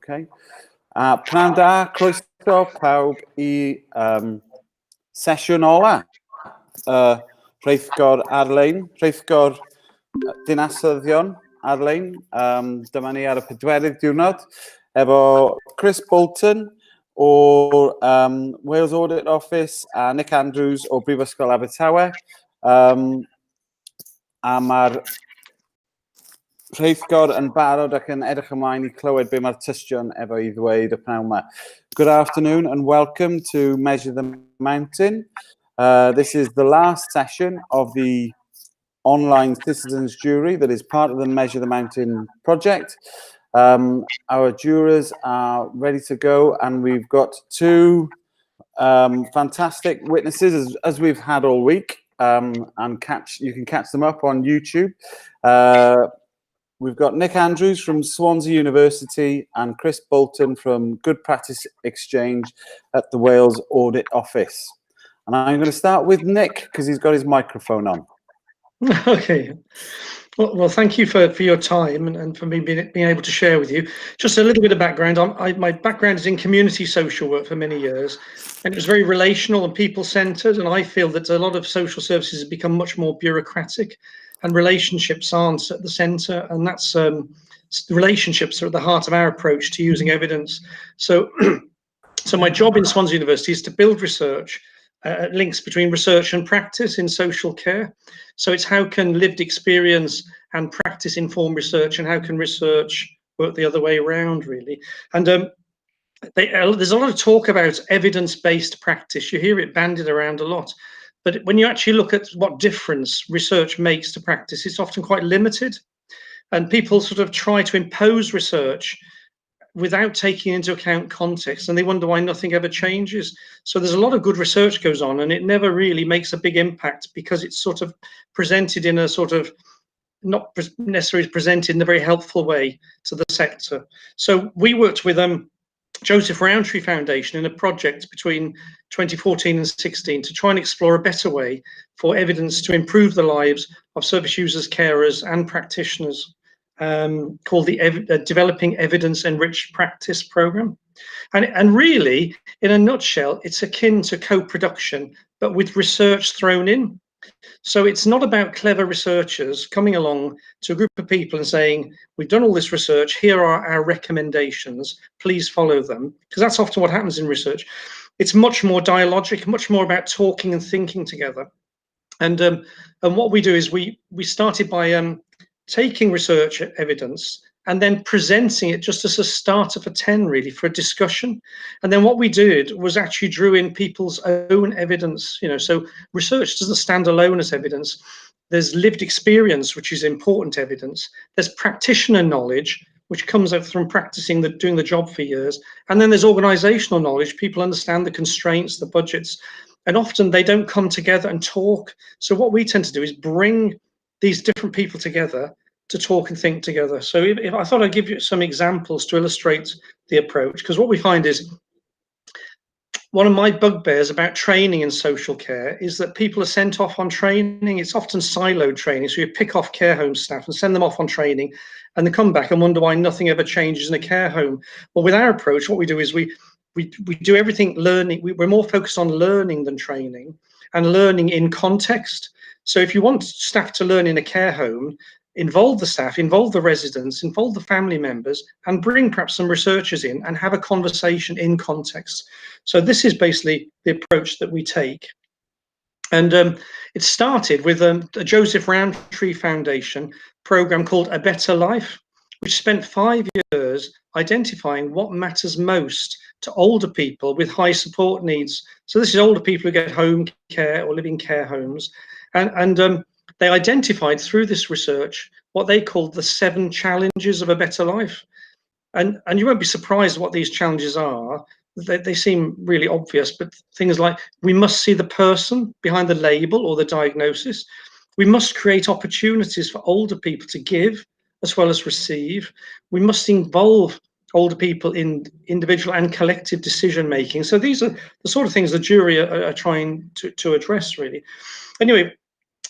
Okay. Pnawn da, croeso pawb I sesiwn ola. Rheithgor ar-lein, rheithgor dinasyddion ar-lein. Dyma ni ar y 4yd diwrnod efo Chris Bolton o'r Wales Audit Office a Nick Andrews o Prifysgol Abertawe. A mae'r rheithgor yn barod ac yn edrych ymlaen I clywed be mae'r tystion efo I ddweud y pnawn yma. Good afternoon and welcome to Measure the Mountain. This is the last session of the online citizens jury that is part of the Measure the Mountain project. Our jurors are ready to go and we've got two fantastic witnesses as we've had all week, and you can catch them up on YouTube. We've got Nick Andrews from Swansea University and Chris Bolton from Good Practice Exchange at the Wales Audit Office. And I'm going to start with Nick because he's got his microphone on. Okay. Well, thank you for your time and for me being able to share with you. Just a little bit of background. My background is in community social work for many years, and it was very relational and people-centered, and I feel that a lot of social services have become much more bureaucratic and relationships aren't at the center, and that's the relationships are at the heart of our approach to using evidence. So my job in Swansea University is to build research, links between research and practice in social care. So it's how can lived experience and practice inform research, and how can research work the other way around, really. And there's a lot of talk about evidence-based practice. You hear it bandied around a lot. But when you actually look at what difference research makes to practice, it's often quite limited. And people sort of try to impose research without taking into account context, and they wonder why nothing ever changes. So there's a lot of good research goes on, and it never really makes a big impact because it's sort of presented in a sort of not necessarily presented in a very helpful way to the sector. So we worked with Joseph Rowntree Foundation in a project between 2014 and 16 to try and explore a better way for evidence to improve the lives of service users, carers and practitioners, called the Developing Evidence Enriched Practice Programme. And really, in a nutshell, it's akin to co-production, but with research thrown in. So it's not about clever researchers coming along to a group of people and saying, we've done all this research, here are our recommendations, please follow them, because that's often what happens in research. It's much more dialogic, much more about talking and thinking together. And what we do is we started by taking research evidence and then presenting it just as a starter for 10, really, for a discussion. And then what we did was actually drew in people's own evidence, so research doesn't stand alone as evidence. There's lived experience, which is important evidence. There's practitioner knowledge, which comes out from practicing, doing the job for years. And then there's organizational knowledge. People understand the constraints, the budgets, and often they don't come together and talk. So what we tend to do is bring these different people together to talk and think together. So if I thought I'd give you some examples to illustrate the approach, because what we find is one of my bugbears about training in social care is that people are sent off on training. It's often siloed training. So you pick off care home staff and send them off on training, and they come back and wonder why nothing ever changes in a care home. Well, with our approach, what we do is we do everything learning. We're more focused on learning than training, and learning in context. So if you want staff to learn in a care home, involve the staff, involve the residents, involve the family members, and bring perhaps some researchers in and have a conversation in context. So this is basically the approach that we take. And it started with a Joseph Rowntree Foundation program called A Better Life, which spent 5 years identifying what matters most to older people with high support needs. So this is older people who get home care or live in care homes. And they identified through this research what they called the 7 challenges of a better life. And you won't be surprised what these challenges are. They seem really obvious, but things like we must see the person behind the label or the diagnosis. We must create opportunities for older people to give as well as receive. We must involve older people in individual and collective decision making. So these are the sort of things the jury are trying to address, really. Anyway,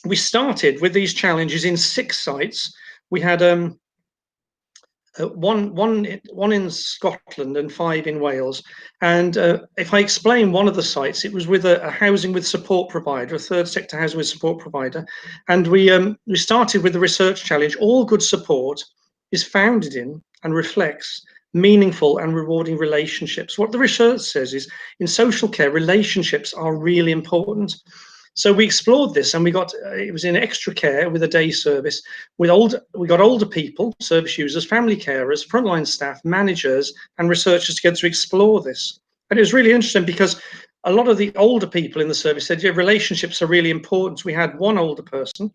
we started with these challenges in 6 sites. We had one in Scotland and 5 in Wales. And if I explain one of the sites, it was with a housing with support provider, a third sector housing with support provider. And we started with the research challenge. All good support is founded in and reflects meaningful and rewarding relationships. What the research says is, in social care, relationships are really important. So we explored this, and it was in extra care with a day service. We got older people, service users, family carers, frontline staff, managers, and researchers together to explore this. And it was really interesting because a lot of the older people in the service said, yeah, relationships are really important. We had one older person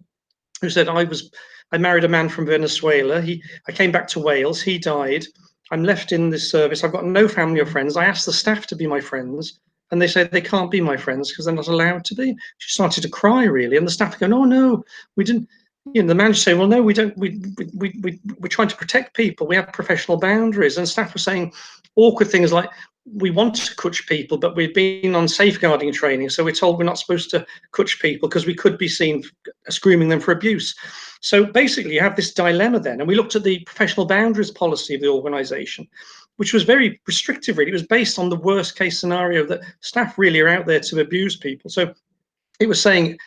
who said, I married a man from Venezuela. I came back to Wales. He died. I'm left in this service. I've got no family or friends. I asked the staff to be my friends, and they said they can't be my friends because they're not allowed to be. She started to cry, really, and the staff go, no, we didn't. You know, the manager say, well, no, we don't. We're trying to protect people. We have professional boundaries, and staff were saying awkward things like, we want to coach people, but we've been on safeguarding training, so we're told we're not supposed to coach people because we could be seen grooming them for abuse. So basically, you have this dilemma then, and we looked at the professional boundaries policy of the organisation, which was very restrictive, really. It was based on the worst case scenario that staff really are out there to abuse people. So it was saying,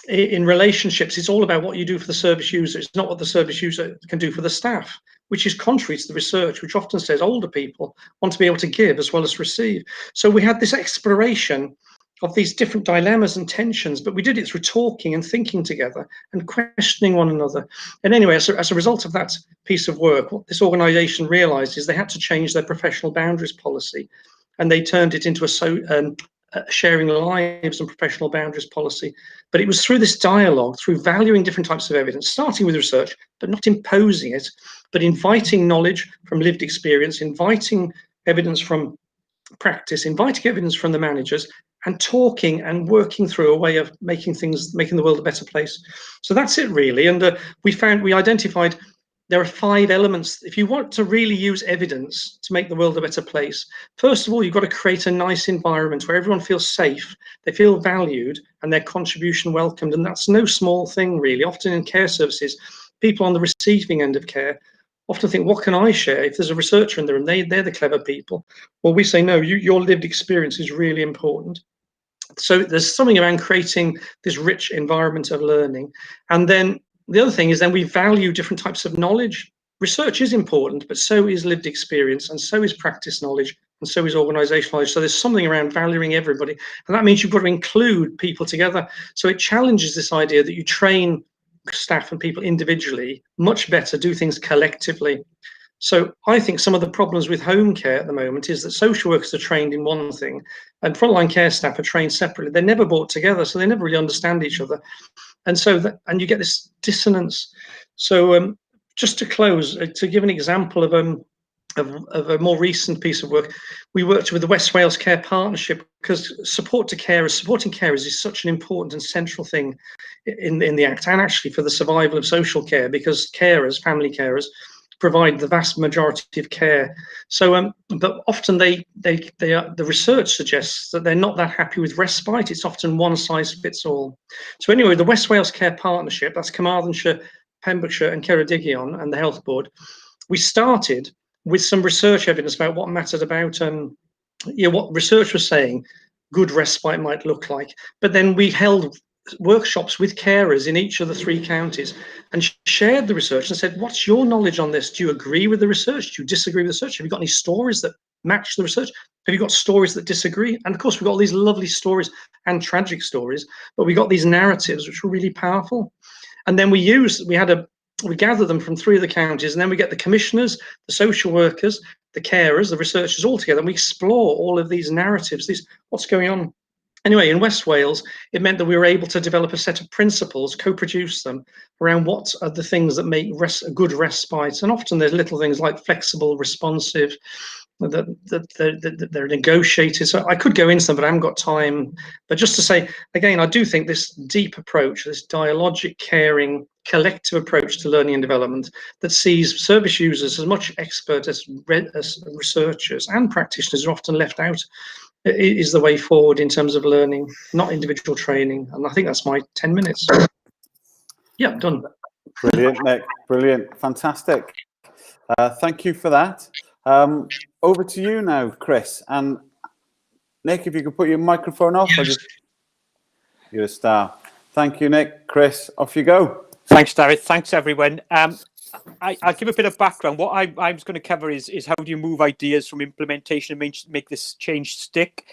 in relationships, it's all about what you do for the service user. It's not what the service user can do for the staff, which is contrary to the research, which often says older people want to be able to give as well as receive. So we had this exploration of these different dilemmas and tensions, but we did it through talking and thinking together and questioning one another. And anyway, as a result of that piece of work, what this organisation realised is they had to change their professional boundaries policy, and they turned it into a sharing lives and professional boundaries policy. But it was through this dialogue, through valuing different types of evidence, starting with research, but not imposing it, but inviting knowledge from lived experience, inviting evidence from practice, inviting evidence from the managers, and talking and working through a way of making the world a better place. So that's it, really. And we identified there are 5 elements. If you want to really use evidence to make the world a better place, first of all, you've got to create a nice environment where everyone feels safe, they feel valued, and their contribution welcomed. And that's no small thing, really. Often in care services, people on the receiving end of care often think, what can I share? If there's a researcher in the room, they're the clever people. Well, we say, no, your lived experience is really important. So there's something around creating this rich environment of learning. And then the other thing is then we value different types of knowledge. Research is important, but so is lived experience, and so is practice knowledge, and so is organisational knowledge. So there's something around valuing everybody. And that means you've got to include people together. So it challenges this idea that you train staff and people individually much better, do things collectively. So I think some of the problems with home care at the moment is that social workers are trained in one thing and frontline care staff are trained separately. They're never brought together, so they never really understand each other. And so and you get this dissonance. So just to close, to give an example of a more recent piece of work, we worked with the West Wales Care Partnership, because supporting carers is such an important and central thing in the Act, and actually for the survival of social care, because carers, family carers, provide the vast majority of care. So, but often the research suggests that they're not that happy with respite. It's often one size fits all. So anyway, the West Wales Care Partnership, that's Carmarthenshire, Pembrokeshire and Ceredigion and the Health Board, we started with some research evidence about what mattered about, what research was saying good respite might look like. But then we held workshops with carers in each of the 3 counties and shared the research and said, what's your knowledge on this? Do you agree with the research? Do you disagree with the research? Have you got any stories that match the research? Have you got stories that disagree? And of course, we've got all these lovely stories and tragic stories, but we got these narratives which were really powerful. And then we gather them from 3 of the counties, and then we get the commissioners, the social workers, the carers, the researchers all together, and we explore all of these narratives, what's going on. Anyway, in West Wales, it meant that we were able to develop a set of principles, co-produce them around what are the things that make a good respite. And often there's little things like flexible, responsive, that they're negotiated. So I could go into them, but I haven't got time. But just to say, again, I do think this deep approach, this dialogic, caring, collective approach to learning and development that sees service users as much expert as researchers and practitioners are often left out, is the way forward in terms of learning, not individual training. And I think that's my 10 minutes. Yeah, done. Brilliant, Nick. Brilliant. Fantastic. Thank you for that. Over to you now, Chris. And Nick, if you could put your microphone off. Yes. You're a star. Thank you, Nick. Chris, off you go. Thanks, Darren. Thanks, everyone. I'll give a bit of background. What I was going to cover is how do you move ideas from implementation and make this change stick?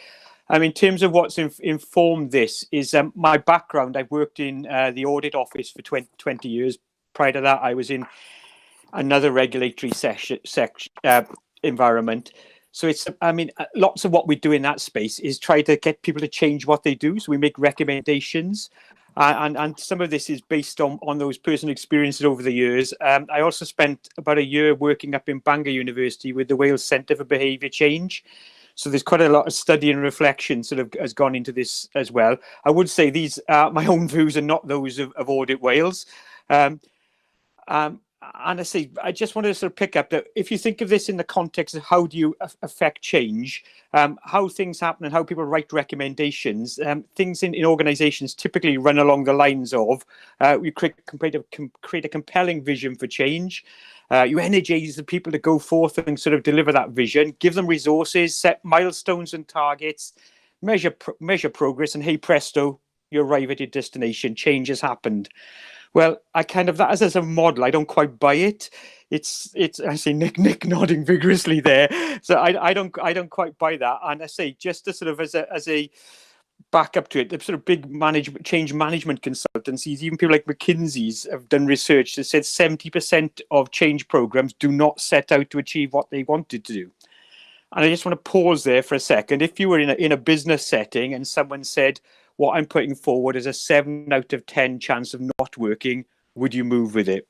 In terms of what's informed this is my background. I've worked in the Audit Office for 20 years. Prior to that, I was in another regulatory environment. So it's, lots of what we do in that space is try to get people to change what they do. So we make recommendations. And some of this is based on those personal experiences over the years. I also spent about a year working up in Bangor University with the Wales Centre for Behaviour Change. So there's quite a lot of study and reflection sort of has gone into this as well. I would say these are my own views and not those of Audit Wales. And I just wanted to sort of pick up that if you think of this in the context of how do you affect change, how things happen and how people write recommendations, things in organisations typically run along the lines of we create a compelling vision for change. You energize the people to go forth and sort of deliver that vision, give them resources, set milestones and targets, measure progress, and hey presto, you arrive at your destination. Change has happened. Well, I kind of, that as a model, I don't quite buy it. It's I see Nick nodding vigorously there. So I don't quite buy that. And I say just to sort of as a backup to it, the sort of big change management consultancies, even people like McKinsey's have done research that said 70% of change programs do not set out to achieve what they wanted to do. And I just want to pause there for a second. If you were in a business setting and someone said, what I'm putting forward is a 7 out of 10 chance of not working, would you move with it?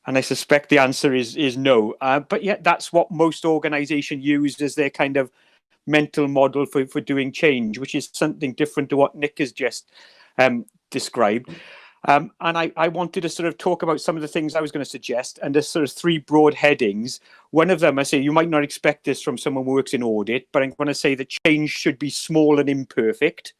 And I suspect the answer is no. But yet that's what most organizations use as their kind of mental model for doing change, which is something different to what Nick has just described. And I wanted to sort of talk about some of the things I was going to suggest, and there's sort of 3 broad headings. One of them, I say, you might not expect this from someone who works in audit, but I'm going to say that change should be small and imperfect.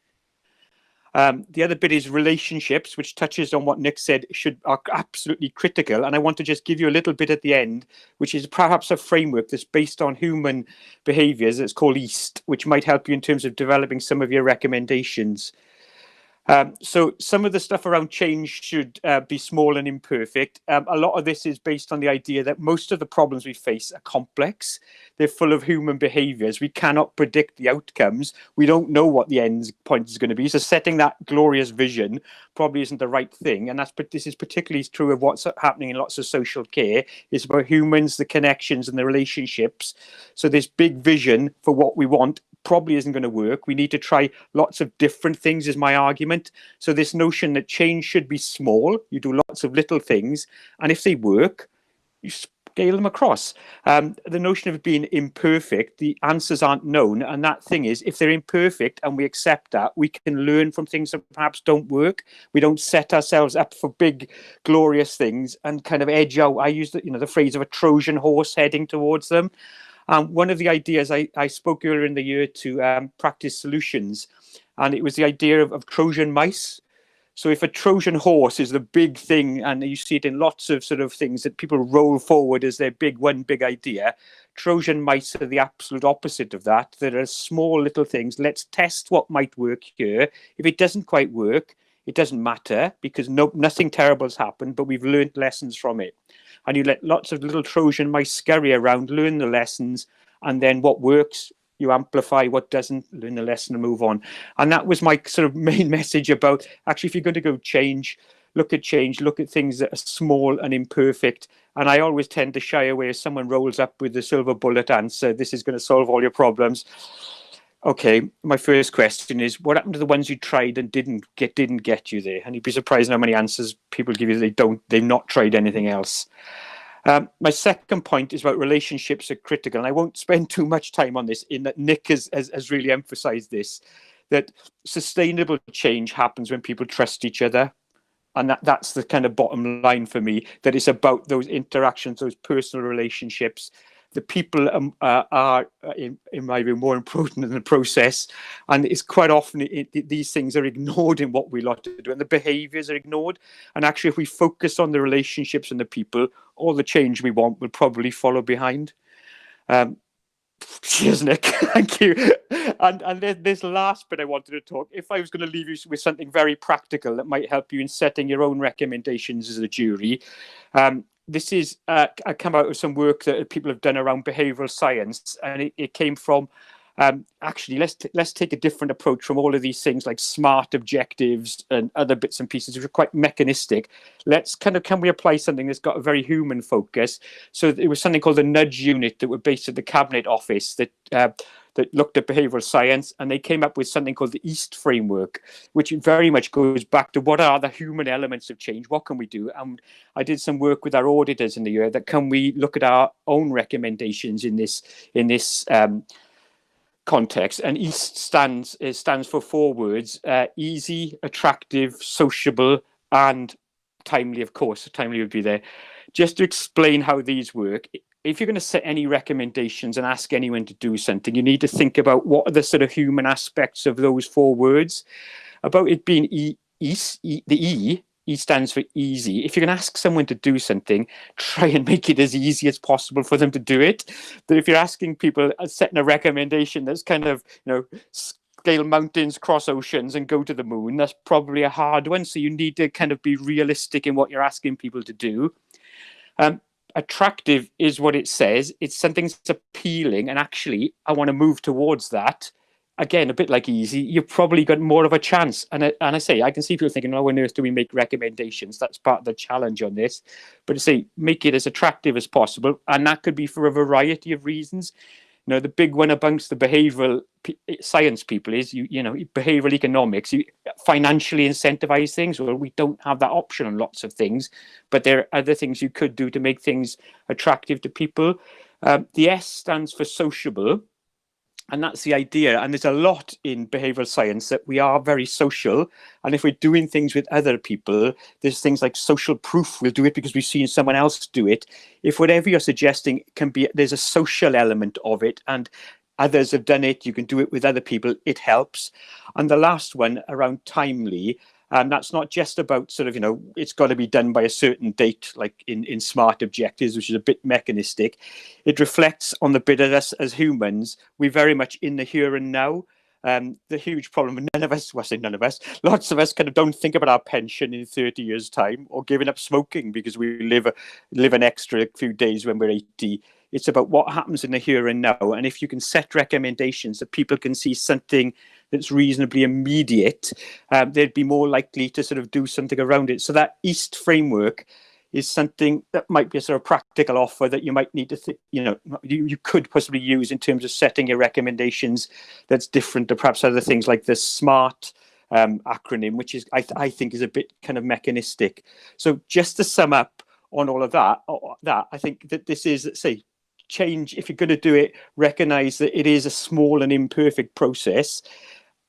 The other bit is relationships, which touches on what Nick said are absolutely critical. And I want to just give you a little bit at the end, which is perhaps a framework that's based on human behaviours. It's called EAST, which might help you in terms of developing some of your recommendations. So some of the stuff around change should be small and imperfect. A lot of this is based on the idea that most of the problems we face are complex. They're full of human behaviours. We cannot predict the outcomes. We don't know what the end point is going to be. So setting that glorious vision probably isn't the right thing. And this is particularly true of what's happening in lots of social care. It's about humans, the connections and the relationships. So this big vision for what we want probably isn't going to work. We need to try lots of different things is my argument. So this notion that change should be small, you do lots of little things, and if they work, you scale them across. The notion of it being imperfect, the answers aren't known, and that thing is, if they're imperfect and we accept that, we can learn from things that perhaps don't work. We don't set ourselves up for big, glorious things and kind of edge out. I use the phrase of a Trojan horse heading towards them. One of the ideas I spoke earlier in the year to practice solutions, and it was the idea of Trojan mice. So if a Trojan horse is the big thing, and you see it in lots of sort of things that people roll forward as their one big idea, Trojan mice are the absolute opposite of that. There are small little things. Let's test what might work here. If it doesn't quite work, it doesn't matter because nothing terrible has happened, but we've learned lessons from it. And you let lots of little Trojan mice scurry around, learn the lessons, and then what works, you amplify, what doesn't, learn the lesson and move on. And that was my sort of main message about, actually, if you're going to go change, look at things that are small and imperfect. And I always tend to shy away if someone rolls up with the silver bullet answer, this is going to solve all your problems. Okay, my first question is, what happened to the ones you tried and didn't get you there? And you'd be surprised how many answers people give you they've not tried anything else. My second point is about relationships are critical, and I won't spend too much time on this, in that Nick has really emphasized this, that sustainable change happens when people trust each other. And that's the kind of bottom line for me, that it's about those interactions, those personal relationships. the people are, in my view, more important than the process. And it's quite often these things are ignored in what we like to do, and the behaviours are ignored. And actually, if we focus on the relationships and the people, all the change we want will probably follow behind. Cheers, Nick. Thank you. And this last bit I wanted to talk, if I was going to leave you with something very practical that might help you in setting your own recommendations as a jury, this is come out of some work that people have done around behavioural science, and it came from actually let's take a different approach from all of these things like SMART objectives and other bits and pieces which are quite mechanistic. Let's can we apply something that's got a very human focus? So it was something called the Nudge Unit that were based at the Cabinet Office that looked at behavioural science, and they came up with something called the EAST framework, which very much goes back to what are the human elements of change, what can we do? And I did some work with our auditors in the year that can we look at our own recommendations in this context. And EAST stands for 4 words: easy, attractive, sociable, and timely. Of course, timely would be there. Just to explain how these work, if you're going to set any recommendations and ask anyone to do something, you need to think about what are the sort of human aspects of those 4 words. About it being the E stands for easy. If you're going to ask someone to do something, try and make it as easy as possible for them to do it. But if you're asking people, setting a recommendation that's kind of, scale mountains, cross oceans and go to the moon, that's probably a hard one. So you need to kind of be realistic in what you're asking people to do. Attractive is what it says. It's something that's appealing, and actually I want to move towards that. Again, a bit like easy, you've probably got more of a chance. And I say, I can see people thinking, oh, on earth do we make recommendations? That's part of the challenge on this. But to say, make it as attractive as possible. And that could be for a variety of reasons. The big one amongst the behavioural science people is, behavioural economics, you financially incentivize things. Well, we don't have that option on lots of things, but there are other things you could do to make things attractive to people. The S stands for sociable. And that's the idea. And there's a lot in behavioural science that we are very social. And if we're doing things with other people, there's things like social proof. We'll do it because we've seen someone else do it. If whatever you're suggesting there's a social element of it, and others have done it, you can do it with other people, it helps. And the last one around timely, and that's not just about sort of, it's got to be done by a certain date, like in SMART objectives, which is a bit mechanistic. It reflects on the bit of us as humans. We're very much in the here and now. The huge problem, lots of us kind of don't think about our pension in 30 years' time, or giving up smoking because we live an extra few days when we're 80. It's about what happens in the here and now. And if you can set recommendations that people can see something that's reasonably immediate, they'd be more likely to sort of do something around it. So that EAST framework is something that might be a sort of practical offer that you might need to think, you could possibly use in terms of setting your recommendations that's different to perhaps other things like the SMART acronym, which is, I think, is a bit kind of mechanistic. So just to sum up on all of that, I think that this is, say, change. If you're going to do it, recognize that it is a small and imperfect process,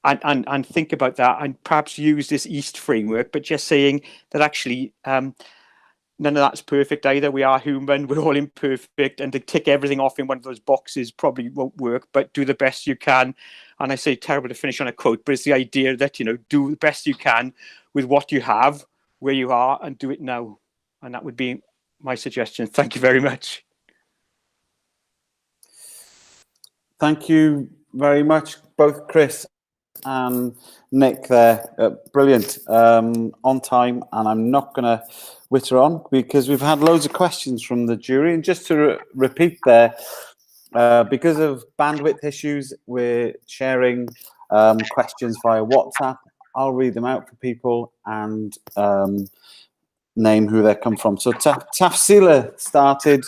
and think about that, and perhaps use this EAST framework, but just saying that actually none of that's perfect either. We are human, we're all imperfect, and to tick everything off in one of those boxes probably won't work, but do the best you can. And I say, terrible to finish on a quote, but it's the idea that, do the best you can with what you have, where you are, and do it now. And that would be my suggestion. Thank you very much. Thank you very much, both Chris and Nick there. Brilliant. On time, and I'm not going to witter on because we've had loads of questions from the jury. And just to repeat there, because of bandwidth issues, we're sharing questions via WhatsApp. I'll read them out for people and name who they come from. So Tafsila started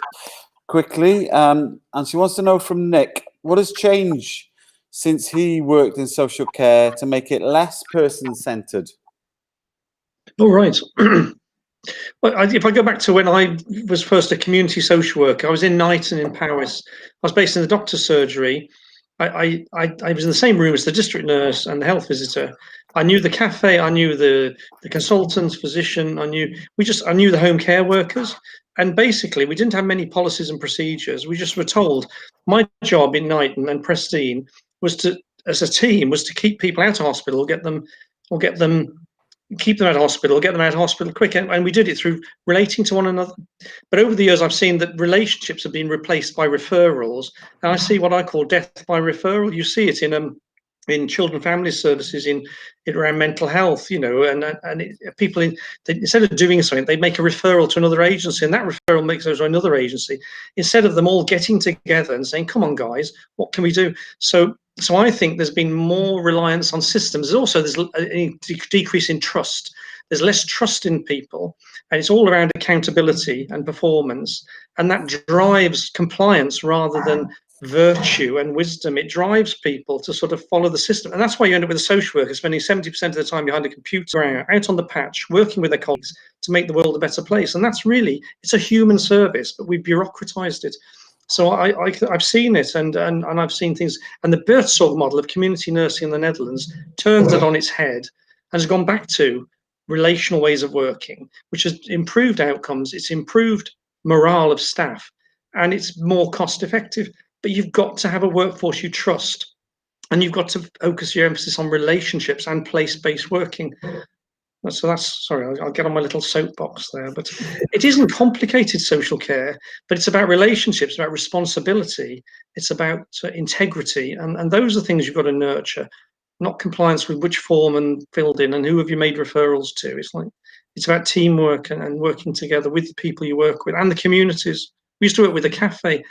quickly, and she wants to know from Nick, what has changed since he worked in social care to make it less person-centred? All right. Well, if I go back to when I was first a community social worker, I was in Knighton in Paris. I was based in the doctor's surgery. I was in the same room as the district nurse and the health visitor. I knew the cafe, I knew the consultant, physician, I knew the home care workers. And basically, we didn't have many policies and procedures. We just were told, my job in Knighton and Prestine was to, as a team, was to keep people out of hospital, keep them out of hospital, get them out of hospital quick. And we did it through relating to one another. But over the years, I've seen that relationships have been replaced by referrals. And I see what I call death by referral. You see it in children and family services, in around mental health, you know, and people instead of doing something, they make a referral to another agency, and that referral makes those to another agency, instead of them all getting together and saying, come on guys, what can we do? So I think there's been more reliance on systems. There's a decrease in trust. There's less trust in people, and it's all around accountability and performance, and that drives compliance rather than virtue and wisdom. It drives people to sort of follow the system, and that's why you end up with a social worker spending 70% of the time behind a computer, out on the patch, working with their colleagues to make the world a better place. And that's really, it's a human service, but we've bureaucratized it. So I've seen it, and I've seen things, and the Perthynas model of community nursing in the Netherlands turns it on its head and has gone back to relational ways of working, which has improved outcomes, it's improved morale of staff, and it's more cost effective. But you've got to have a workforce you trust, and you've got to focus your emphasis on relationships and place-based working. So that's, sorry, I'll get on my little soapbox there, but it isn't complicated social care, but it's about relationships, about responsibility, it's about integrity, and those are things you've got to nurture, not compliance with which form and filled in and who have you made referrals to. It's about teamwork and working together with the people you work with and the communities. We used to work with a cafe,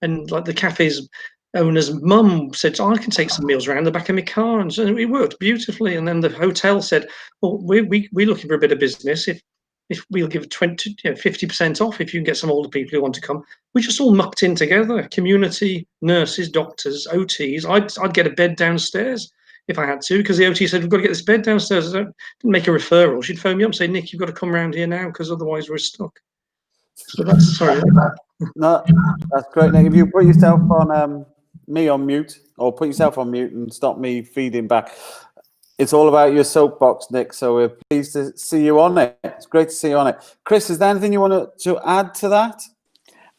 and like the cafe's owner's mum said, oh, I can take some meals around the back of my car, and so it worked beautifully. And then the hotel said, well, we're looking for a bit of business. If we'll give 50% off if you can get some older people who want to come. We just all mucked in together, community, nurses, doctors, OTs. I'd get a bed downstairs if I had to, because the OT said, we've got to get this bed downstairs. I didn't make a referral. She'd phone me up and say, Nick, you've got to come around here now, because otherwise we're stuck. So that's, sorry. No, that's great, Nick. If you put yourself on me on mute, or put yourself on mute and stop me feeding back. It's all about your soapbox, Nick, so we're pleased to see you on it. It's great to see you on it. Chris, is there anything you want to add to that?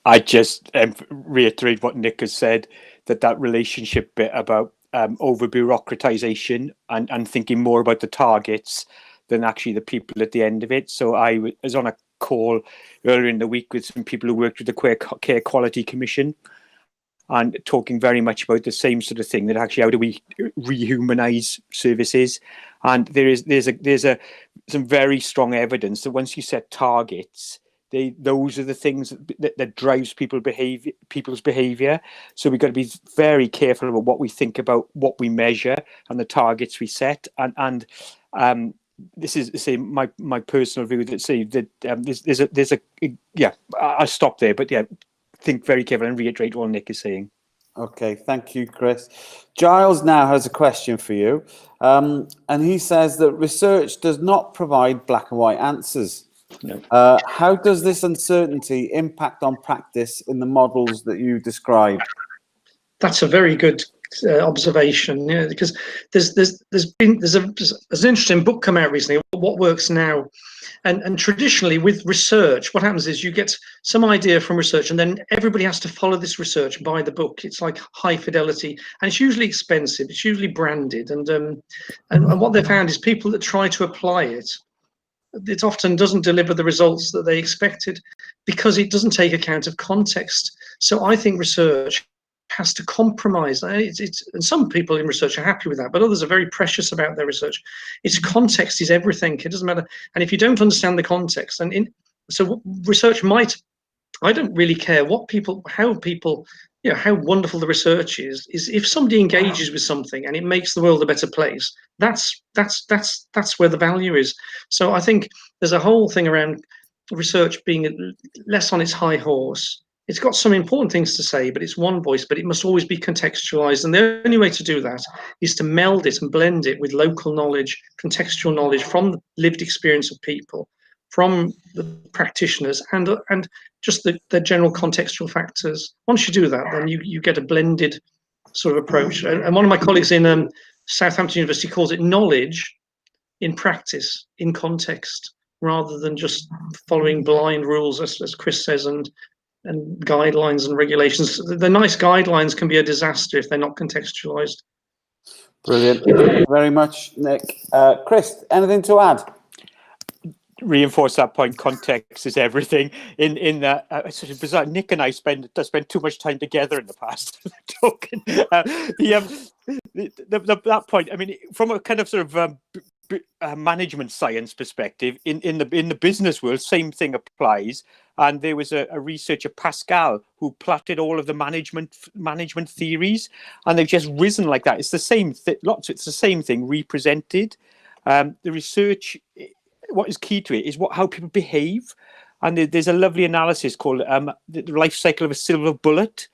I just reiterate what Nick has said, that relationship bit about over-bureaucratization and thinking more about the targets than actually the people at the end of it. So I was on a call earlier in the week with some people who worked with the Care Quality Commission, and talking very much about the same sort of thing, that actually how do we rehumanize services. And there's some very strong evidence that once you set targets, those are the things that drives people's behavior. So we've got to be very careful about what we think about, what we measure, and the targets we set. And this is, say, my personal view, that say that I'll stop there, but yeah, think very carefully and reiterate what Nick is saying. Okay, thank you, Chris. Giles now has a question for you, and he says that research does not provide black and white answers. No. How does this uncertainty impact on practice in the models that you described? That's a very good observation, yeah, because there's an interesting book come out recently, What Works Now, and traditionally with research, what happens is you get some idea from research, and then everybody has to follow this research by the book. It's like high fidelity, and it's usually expensive. It's usually branded, and what they found is people that try to apply it, it often doesn't deliver the results that they expected, because it doesn't take account of context. So I think research has to compromise. And some people in research are happy with that, but others are very precious about their research. Its context is everything. It doesn't matter. And if you don't understand the context, so research might, I don't really care how wonderful the research is if somebody engages with something and it makes the world a better place, that's where the value is. So I think there's a whole thing around research being less on its high horse. It's got some important things to say, but it's one voice, but it must always be contextualized. And the only way to do that is to meld it and blend it with local knowledge, contextual knowledge from the lived experience of people, from the practitioners, and just the general contextual factors. Once you do that, then you get a blended sort of approach. And one of my colleagues in Southampton University calls it knowledge in practice, in context. rather than just following blind rules, as Chris says, and guidelines and regulations. The nice guidelines can be a disaster if they're not contextualized. Brilliant. Thank you very much, Nick. Chris, anything to add? Reinforce that point. Context is everything. In that, it's sort of bizarre. Nick and I spend too much time together in the past. Talking that point. I mean, from a kind of sort of management science perspective, in the business world, same thing applies. And there was a researcher, Pascal, who plotted all of the management theories, and they've just risen like that. It's the same it's the same thing represented. The research, what is key to it is how people behave, and there's a lovely analysis called the life cycle of a silver bullet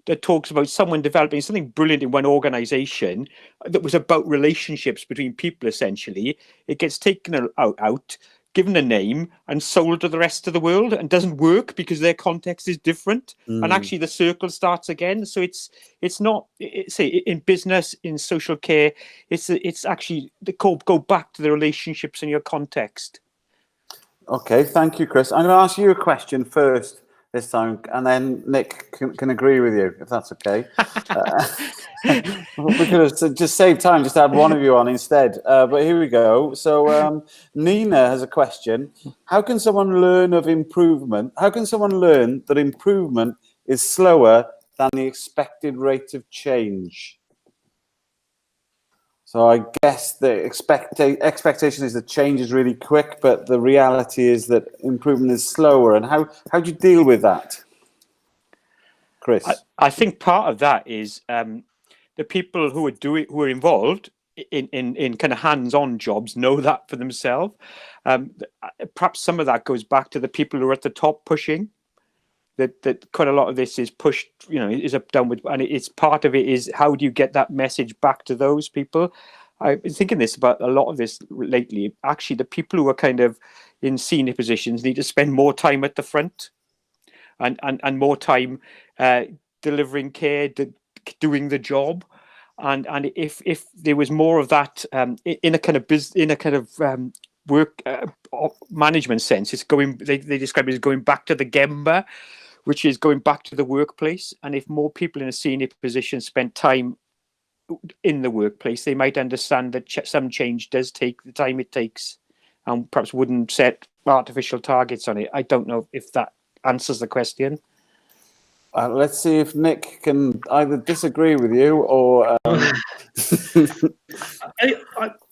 that talks about someone developing something brilliant in one organization that was about relationships between people. Essentially, it gets taken out, given a name, and sold to the rest of the world, and doesn't work because their context is different. And actually the circle starts again. So it's not, say, in business, in social care, it's actually go back to the relationships in your context. Okay, thank you, Chris. I'm going to ask you a question first this time, and then Nick can agree with you, if that's okay. We could have just saved time, just had one of you on instead. But here we go. So Nina has a question. How can someone learn of improvement? How can someone learn that improvement is slower than the expected rate of change? So I guess the expectation is that change is really quick, but the reality is that improvement is slower. And how do you deal with that, Chris? I think part of that is the people who are involved in kind of hands-on jobs know that for themselves. Perhaps some of that goes back to the people who are at the top pushing. That quite a lot of this is pushed, is up down with, and it's part of it is how do you get that message back to those people? I've been thinking this about a lot of this lately. Actually, the people who are kind of in senior positions need to spend more time at the front, and more time delivering care, doing the job, and if there was more of that in a kind of work management sense, it's going. They describe it as going back to the gemba, which is going back to the workplace. And if more people in a senior position spent time in the workplace, they might understand that some change does take the time it takes, and perhaps wouldn't set artificial targets on it. I don't know if that answers the question. Let's see if Nick can either disagree with you or...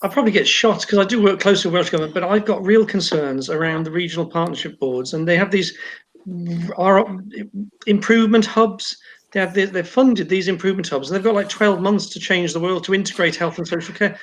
I probably get shot because I do work closely with Welsh Government, but I've got real concerns around the regional partnership boards, and they have these improvement hubs. They've funded these improvement hubs, and they've got like 12 months to change the world, to integrate health and social care.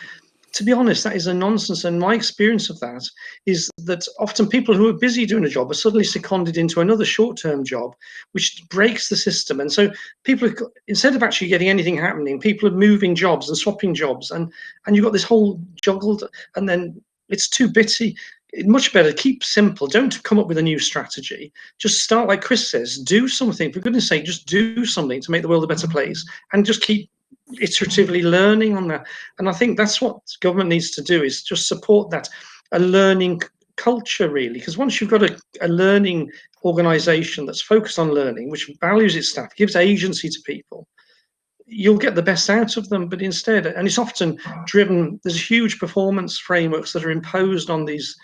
To be honest, that is a nonsense. And my experience of that is that often people who are busy doing a job are suddenly seconded into another short-term job, which breaks the system. And so people, instead of actually getting anything happening, people are moving jobs and swapping jobs, and you've got this whole juggled, and then it's too bitty. Much better, keep simple. Don't come up with a new strategy. Just start, like Chris says, do something. For goodness sake, just do something to make the world a better place, and just keep iteratively learning on that. And I think that's what government needs to do, is just support that, a learning culture, really. Because once you've got a learning organization that's focused on learning, which values its staff, gives agency to people, you'll get the best out of them. But instead, and it's often driven, there's huge performance frameworks that are imposed on these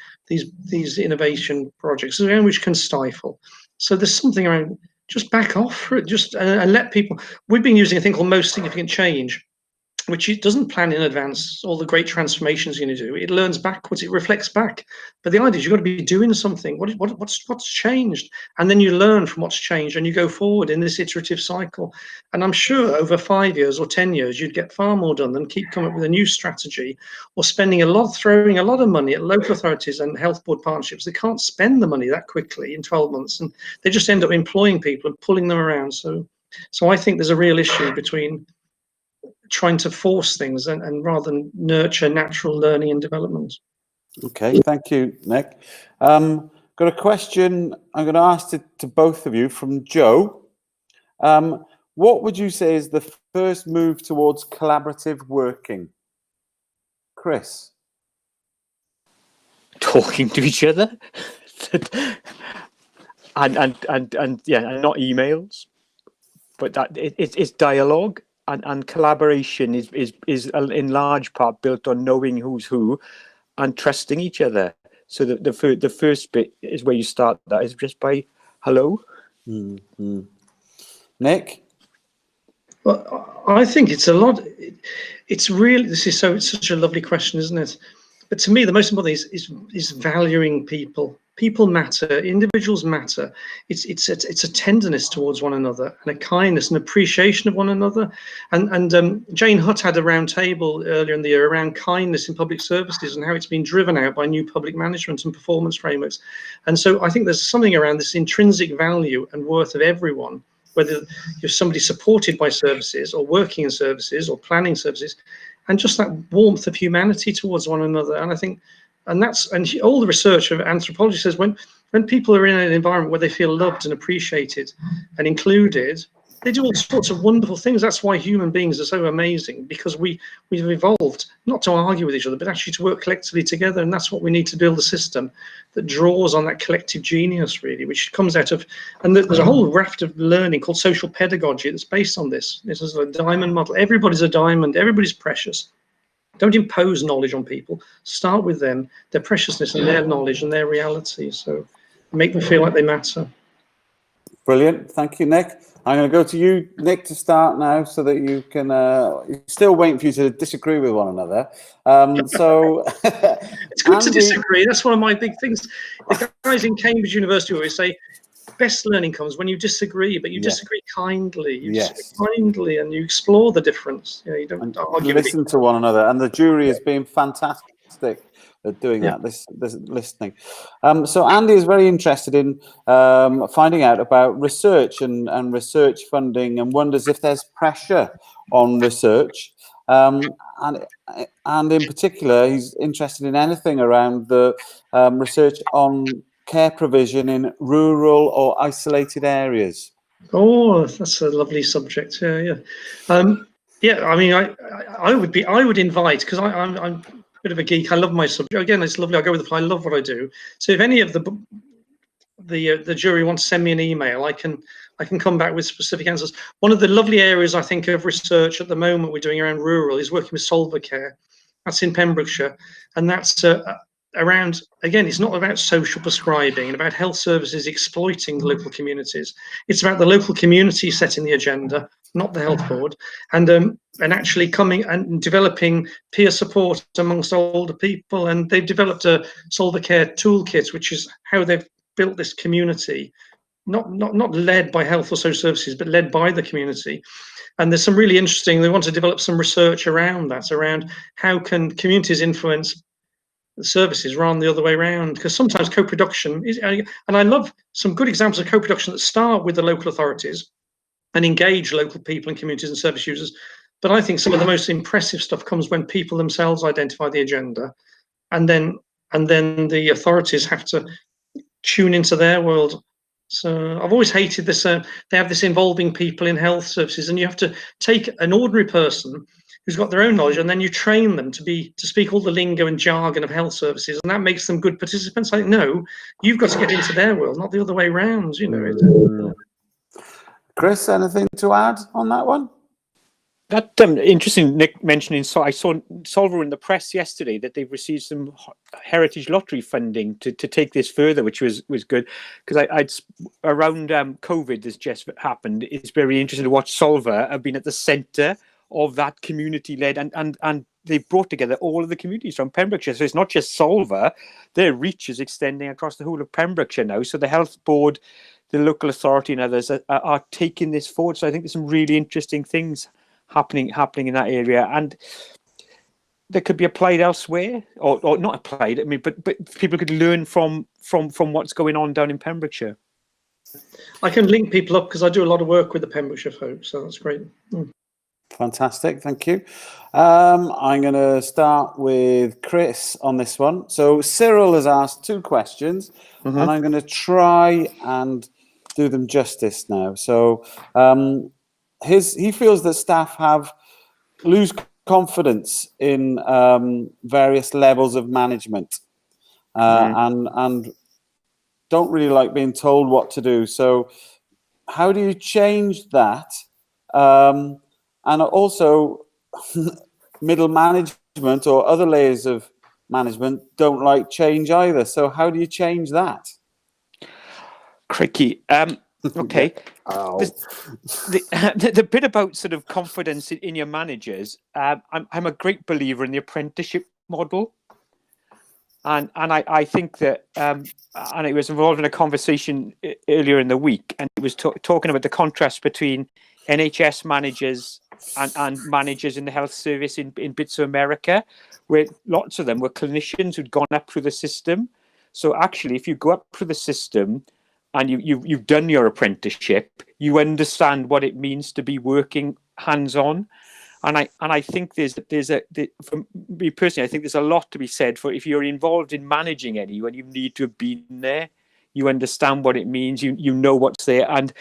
innovation projects, which can stifle. So there's something around, just back off for it, just and let people. We've been using a thing called most significant change, which it doesn't plan in advance all the great transformations you're going to do. It learns backwards, it reflects back. But the idea is you've got to be doing something. What's changed? And then you learn from what's changed, and you go forward in this iterative cycle. And I'm sure over 5 years or 10 years, you'd get far more done than keep coming up with a new strategy, or throwing a lot of money at local authorities and health board partnerships. They can't spend the money that quickly in 12 months, and they just end up employing people and pulling them around. So I think there's a real issue between trying to force things and rather than nurture natural learning and development. Okay, thank you, Nick. Got a question I'm going to ask to both of you from Joe. What would you say is the first move towards collaborative working? Chris? talking to each other, and not emails, but that it's dialogue and collaboration is in large part built on knowing who's who and trusting each other. So the first bit is where you start. That is just by hello. Mm-hmm. Nick? Well, I think it's a lot. It's really, it's such a lovely question, isn't it? But to me, the most important thing is valuing people. People matter. Individuals matter. It's a tenderness towards one another and a kindness and appreciation of one another. And Jane Hutt had a round table earlier in the year around kindness in public services and how it's been driven out by new public management and performance frameworks. And so I think there's something around this intrinsic value and worth of everyone, whether you're somebody supported by services or working in services or planning services, and just that warmth of humanity towards one another. And I think, and all the research of anthropology says when people are in an environment where they feel loved and appreciated and included, they do all sorts of wonderful things. That's why human beings are so amazing, because we've evolved not to argue with each other, but actually to work collectively together. And that's what we need to build a system that draws on that collective genius, really, which comes out of, and there's a whole raft of learning called social pedagogy that's based on this. This is a diamond model. Everybody's a diamond. Everybody's precious. Don't impose knowledge on people. Start with them, their preciousness and their knowledge and their reality. So make them feel like they matter. Brilliant. Thank you, Nick. I'm going to go to you, Nick, to start now so that you can, still waiting for you to disagree with one another. So it's good to disagree. That's one of my big things. The guys in Cambridge University always say, best learning comes when you disagree, but you disagree kindly. You disagree kindly and you explore the difference. You don't argue. Listen to one another. And the jury has been fantastic at doing that, this listening. So Andy is very interested in finding out about research and research funding, and wonders if there's pressure on research. And in particular, he's interested in anything around the research on care provision in rural or isolated areas. Oh, that's a lovely subject. Yeah. I mean, I would invite, because I'm a bit of a geek. I love my subject. Again, it's lovely. I go with the flow. I love what I do. So if any of the jury wants to send me an email, I can come back with specific answers. One of the lovely areas I think of research at the moment we're doing around rural is working with Swyddfa Care. That's in Pembrokeshire, and that's around, again, it's not about social prescribing and about health services exploiting the local communities. It's about the local community setting the agenda, not the health board, and actually coming and developing peer support amongst older people. And they've developed a Swyddfa Care toolkit, which is how they've built this community, not led by health or social services, but led by the community. And there's some really interesting, they want to develop some research around that, around how can communities influence the services rather than the other way around, because sometimes co-production is, and I love some good examples of co-production that start with the local authorities and engage local people and communities and service users. But I think some of the most impressive stuff comes when people themselves identify the agenda, and then the authorities have to tune into their world. So I've always hated this. They have this involving people in health services, and you have to take an ordinary person who's got their own knowledge, and then you train them to speak all the lingo and jargon of health services, and that makes them good participants. I think, no, you've got to get into their world, not the other way around. Chris, anything to add on that one? That interesting, Nick mentioning. So I saw Swyddfa in the press yesterday that they've received some heritage lottery funding to take this further, which was good, because I'd around COVID, this just happened. It's very interesting to watch Swyddfa have been at the centre of that community-led, and they've brought together all of the communities from Pembrokeshire. So it's not just Swyddfa; their reach is extending across the whole of Pembrokeshire now. So the health board, the local authority, and others are taking this forward. So I think there's some really interesting things happening in that area, and that could be applied elsewhere, or not applied. I mean, but people could learn from what's going on down in Pembrokeshire. I can link people up because I do a lot of work with the Pembrokeshire folks, so that's great. Fantastic, thank you. I'm going to start with Chris on this one. So Cyril has asked 2 questions, and I'm going to try and do them justice now. So he feels that staff lose confidence in various levels of management. and don't really like being told what to do. So how do you change that? And also middle management or other layers of management don't like change either. So how do you change that? Cricky. Okay. Ow. The bit about sort of confidence in your managers, I'm a great believer in the apprenticeship model. And I think that, and I was involved in a conversation earlier in the week, and it was talking about the contrast between NHS managers and managers in the health service in bits of America, where lots of them were clinicians who'd gone up through the system. So actually, if you go up through the system and you've done your apprenticeship, you understand what it means to be working hands-on. And I think for me personally, I think there's a lot to be said for if you're involved in managing anyone, you need to have been there. You understand what it means. You know what's there, and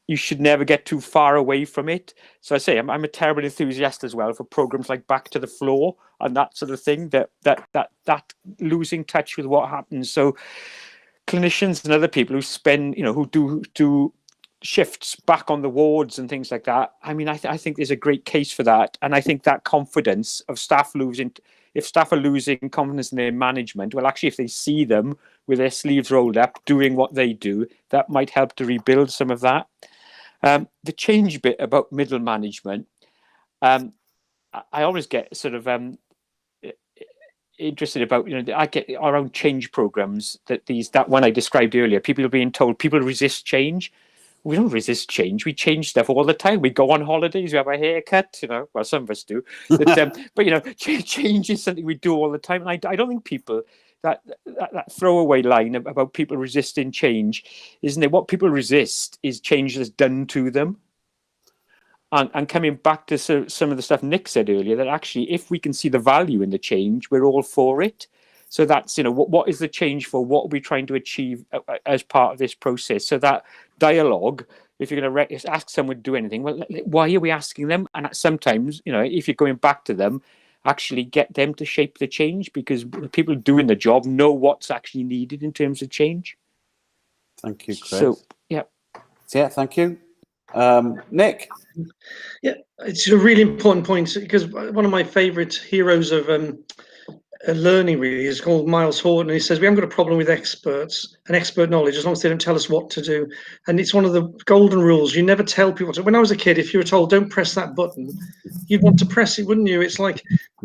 you should never get too far away from it. So I say I'm a terrible enthusiast as well for programs like Back to the Floor and that sort of thing. That losing touch with what happens. So clinicians and other people who spend, who do shifts back on the wards and things like that. I mean, I think there's a great case for that. And I think that confidence of staff if staff are losing confidence in their management, well, actually, if they see them with their sleeves rolled up, doing what they do, that might help to rebuild some of that. The change bit about middle management, I always get sort of interested about, I get around change programs that one I described earlier. People are being told people resist change. We don't resist change. We change stuff all the time. We go on holidays. We have a haircut. Well, some of us do. But change is something we do all the time. And I don't think people that throwaway line about people resisting change, isn't it? What people resist is change that's done to them. And coming back to some of the stuff Nick said earlier, that actually, if we can see the value in the change, we're all for it. So that's, what is the change for? What are we trying to achieve as part of this process? So that dialogue, if you're going to ask someone to do anything, well, why are we asking them? And sometimes, if you're going back to them, actually get them to shape the change, because the people doing the job know what's actually needed in terms of change. Thank you, Chris. So, yeah. Yeah, thank you. Nick? Yeah, it's a really important point, because one of my favourite heroes of learning really is called Miles Horton, and he says we haven't got a problem with experts and expert knowledge as long as they don't tell us what to do. And it's one of the golden rules. You never tell people to. When I was a kid, if you were told don't press that button, you'd want to press it, wouldn't you? It's like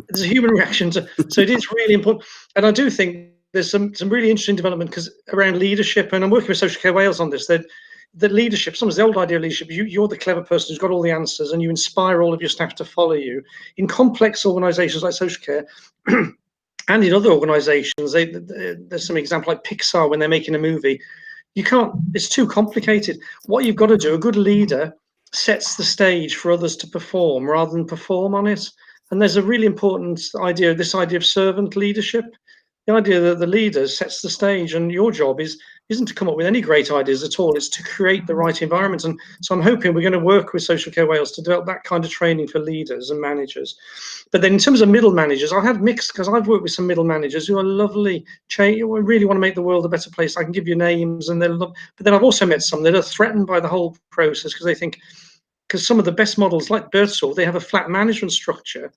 there's a human reaction to, so it is really important. And I do think there's some really interesting development because around leadership, and I'm working with Social Care Wales on this, that leadership, sometimes the old idea of leadership, you're the clever person who's got all the answers and you inspire all of your staff to follow you. In complex organisations like social care, and in other organisations, there's some example like Pixar when they're making a movie. You can't, it's too complicated. What you've got to do, a good leader sets the stage for others to perform rather than perform on it. And there's a really important idea, this idea of servant leadership. The idea that the leader sets the stage, and your job isn't to come up with any great ideas at all, it's to create the right environment. And so I'm hoping we're going to work with Social Care Wales to develop that kind of training for leaders and managers. But then in terms of middle managers, I have mixed, because I've worked with some middle managers who are lovely, who really want to make the world a better place. I can give you names, and they're lovely. But then I've also met some that are threatened by the whole process because they think, because some of the best models like Bertelsmann, they have a flat management structure,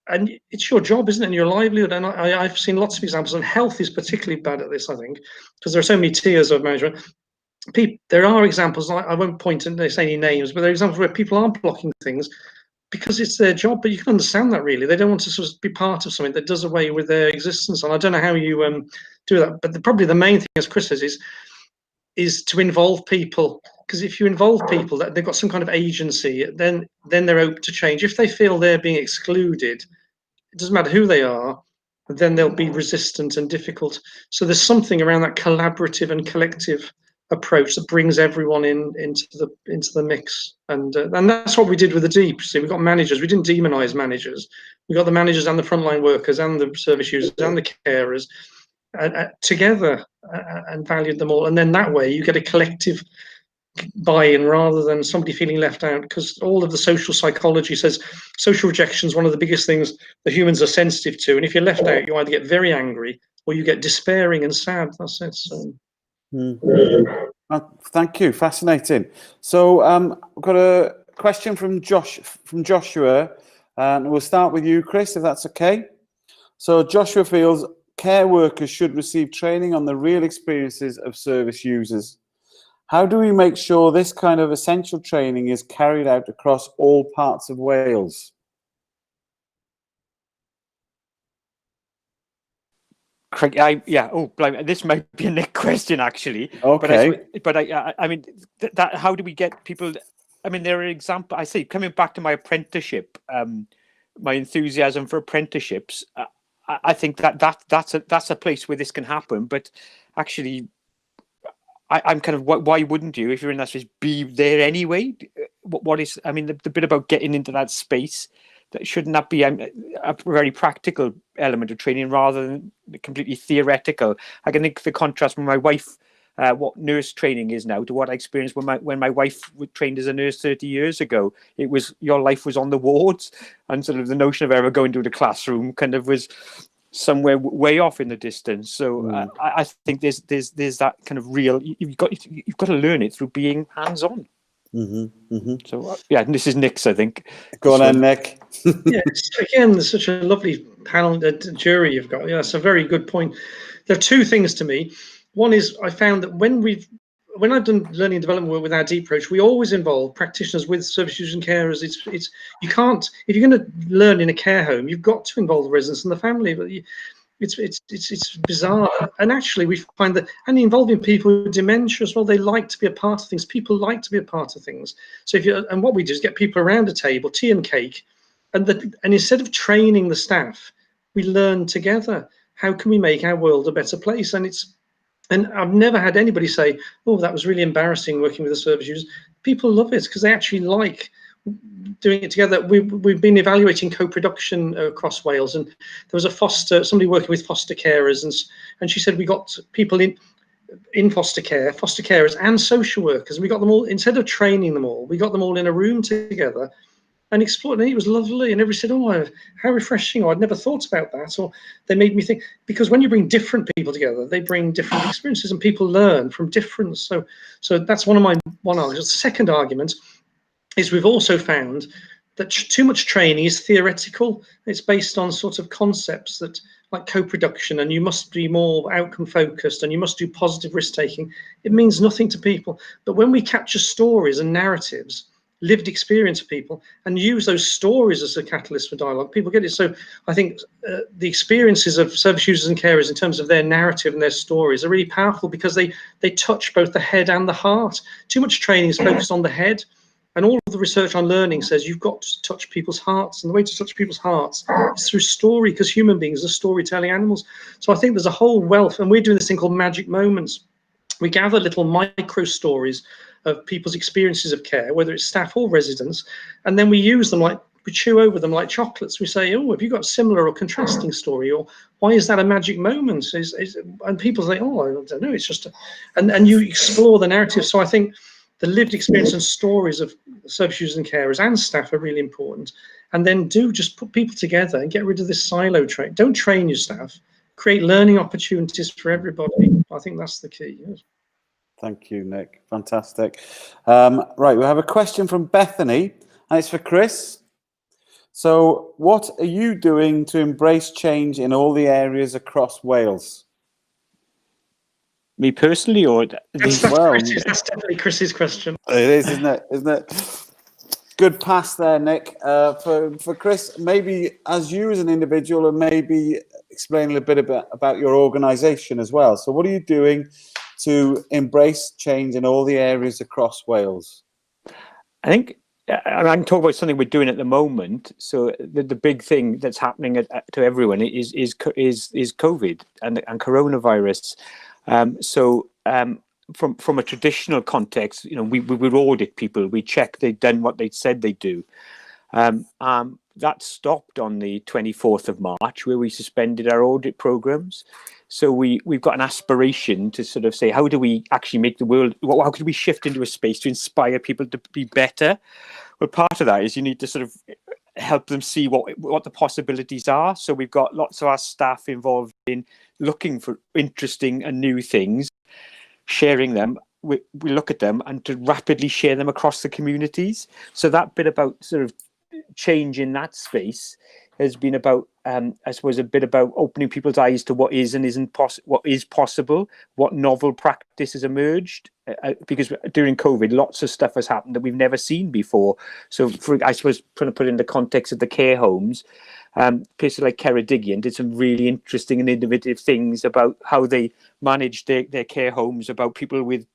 and it's your job, isn't it, and your livelihood. And I've seen lots of examples, and health is particularly bad at this, I think, because there are so many tiers of management. There are examples, I won't point and say any names, but there are examples where people aren't blocking things because it's their job, but you can understand that really. They don't want to sort of be part of something that does away with their existence. And I don't know how you do that, but probably the main thing, as Chris says, is to involve people, because if you involve people that they've got some kind of agency, then they're open to change. If they feel they're being excluded, it doesn't matter who they are, then they'll be resistant and difficult. So there's something around that collaborative and collective approach that brings everyone into the mix, and that's what we did with the DEEP. See, we got managers. We didn't demonize managers. We got the managers and the frontline workers and the service users and the carers together and valued them all. And then that way you get a collective buy-in rather than somebody feeling left out, because all of the social psychology says social rejection is one of the biggest things that humans are sensitive to, and if you're left out, you either get very angry or you get despairing and sad. That's it. So. Thank you, fascinating. So I've got a question from Joshua, and we'll start with you, Chris, if that's okay. So Joshua feels care workers should receive training on the real experiences of service users. How do we make sure this kind of essential training is carried out across all parts of Wales? Craig, this might be a Nick question actually. Okay. But I mean, how do we get people? I mean, there are examples. I say, coming back to my apprenticeship, my enthusiasm for apprenticeships. I think that's a place where this can happen. But actually, I'm kind of, why wouldn't you, if you're in that space, be there anyway? What is, I mean, the bit about getting into that space, shouldn't that be a very practical element of training rather than completely theoretical? I can think the contrast with my wife, what nurse training is now to what I experienced when my wife trained as a nurse 30 years ago. It was, your life was on the wards, and sort of the notion of ever going to the classroom kind of was somewhere way off in the distance. So I think there's that kind of real, you've got to learn it through being hands-on. So this is Nick's, I think. Go on then, Nick. Yes, again, there's such a lovely panel, jury you've got. Yeah, that's a very good point. There are two things to me. One is, I found that when I've done learning and development work with our deep approach, we always involve practitioners with service users and carers. It's you can't, if you're going to learn in a care home, you've got to involve the residents and the family. But it's bizarre. And actually, we find that, and involving people with dementia as well, they like to be a part of things. People like to be a part of things. So and what we do is get people around a table, tea and cake, and instead of training the staff, we learn together. How can we make our world a better place? And I've never had anybody say, "Oh, that was really embarrassing working with the service users." People love it because they actually like doing it together. We've been evaluating co-production across Wales, and there was somebody working with foster carers, and she said we got people in foster carers and social workers. And we got them all, instead of training them all, we got them all in a room together and explored, and it was lovely. And everybody said, "Oh, how refreshing!" Or, "I'd never thought about that." Or they made me think, because when you bring different people together, they bring different experiences, and people learn from difference. So that's one argument. The second argument is, we've also found that too much training is theoretical. It's based on sort of concepts that, like co-production, and you must be more outcome focused, and you must do positive risk taking. It means nothing to people. But when we capture stories and narratives, lived experience of people, and use those stories as a catalyst for dialogue, people get it. So I think the experiences of service users and carers in terms of their narrative and their stories are really powerful, because they touch both the head and the heart. Too much training is focused on the head, and all of the research on learning says you've got to touch people's hearts, and the way to touch people's hearts is through story, because human beings are storytelling animals. So I think there's a whole wealth, and we're doing this thing called magic moments. We gather little micro stories of people's experiences of care, whether it's staff or residents, and then we use them, we chew over them like chocolates. We say, "Oh, have you got a similar or contrasting story?" Or, "Why is that a magic moment?" And people say, "Oh, I don't know, it's just and you explore the narrative. So I think the lived experience and stories of service users and carers and staff are really important. And then just put people together and get rid of this silo train. Don't train your staff. Create learning opportunities for everybody. I think that's the key. Yes. Thank you, Nick. Fantastic. Right, we have a question from Bethany, and it's for Chris. So, what are you doing to embrace change in all the areas across Wales? Me personally, or that's definitely Chris's question. It is, isn't it? Isn't it? Good pass there, Nick. For Chris, maybe as you as an individual, and maybe explain a little bit about your organisation as well. So, what are you doing to embrace change in all the areas across Wales? I think I can talk about something we're doing at the moment. So the big thing that's happening to everyone is COVID and coronavirus. From a traditional context, we would audit people. We check they've done what they said they do. that stopped on the 24th of March, where we suspended our audit programs. So we've got an aspiration to sort of say, how do we actually make the world, how could we shift into a space to inspire people to be better? Well, part of that is you need to sort of help them see what the possibilities are. So we've got lots of our staff involved in looking for interesting and new things, sharing them. We look at them and to rapidly share them across the communities. So that bit about sort of change in that space has been about, I suppose, a bit about opening people's eyes to what is and isn't what is possible, what novel practice has emerged. Because during COVID, lots of stuff has happened that we've never seen before. So, I suppose, trying to put it in the context of the care homes, places like Ceredigion did some really interesting and innovative things about how they managed their care homes, about people with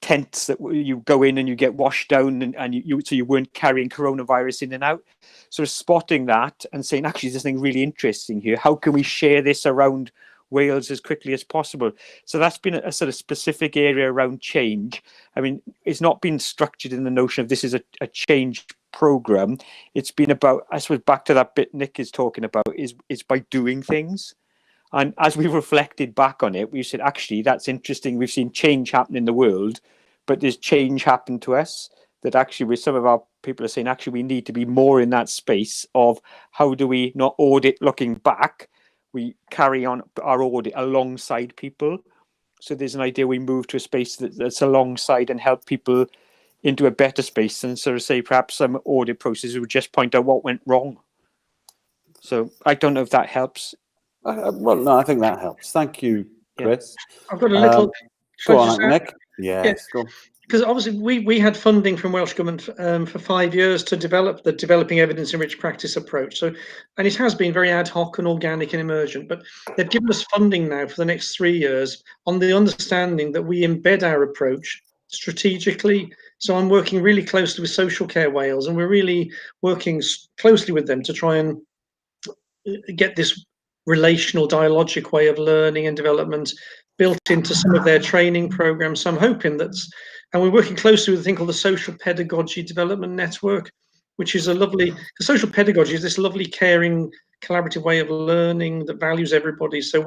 tents that you go in and you get washed down, and so you weren't carrying coronavirus in and out. So spotting that and saying, actually, there's something really interesting here. How can we share this around Wales as quickly as possible? So that's been a sort of specific area around change. I mean, it's not been structured in the notion of this is a change program. It's been about, I suppose, back to that bit Nick is talking about, is by doing things. And as we've reflected back on it, we've said, actually, that's interesting. We've seen change happen in the world, but there's change happen to us that actually with some of our people are saying, actually, we need to be more in that space of how do we not audit looking back, we carry on our audit alongside people. So there's an idea we move to a space that's alongside and help people into a better space and sort of say perhaps some audit processes would just point out what went wrong. So I don't know if that helps. Well, no, I think that helps. Thank you, Chris. I've got a little... Go on, Nick. Yes, go on. Because obviously we had funding from Welsh Government for 5 years to develop the Developing Evidence-Enriched Practice approach. So, and it has been very ad hoc and organic and emergent, but they've given us funding now for the next 3 years on the understanding that we embed our approach strategically. So I'm working really closely with Social Care Wales, and we're really working closely with them to try and get this relational dialogic way of learning and development built into some of their training programs. So I'm hoping that's, and we're working closely with a thing called the Social Pedagogy Development Network, which is a lovely, the social pedagogy is this lovely, caring, collaborative way of learning that values everybody. So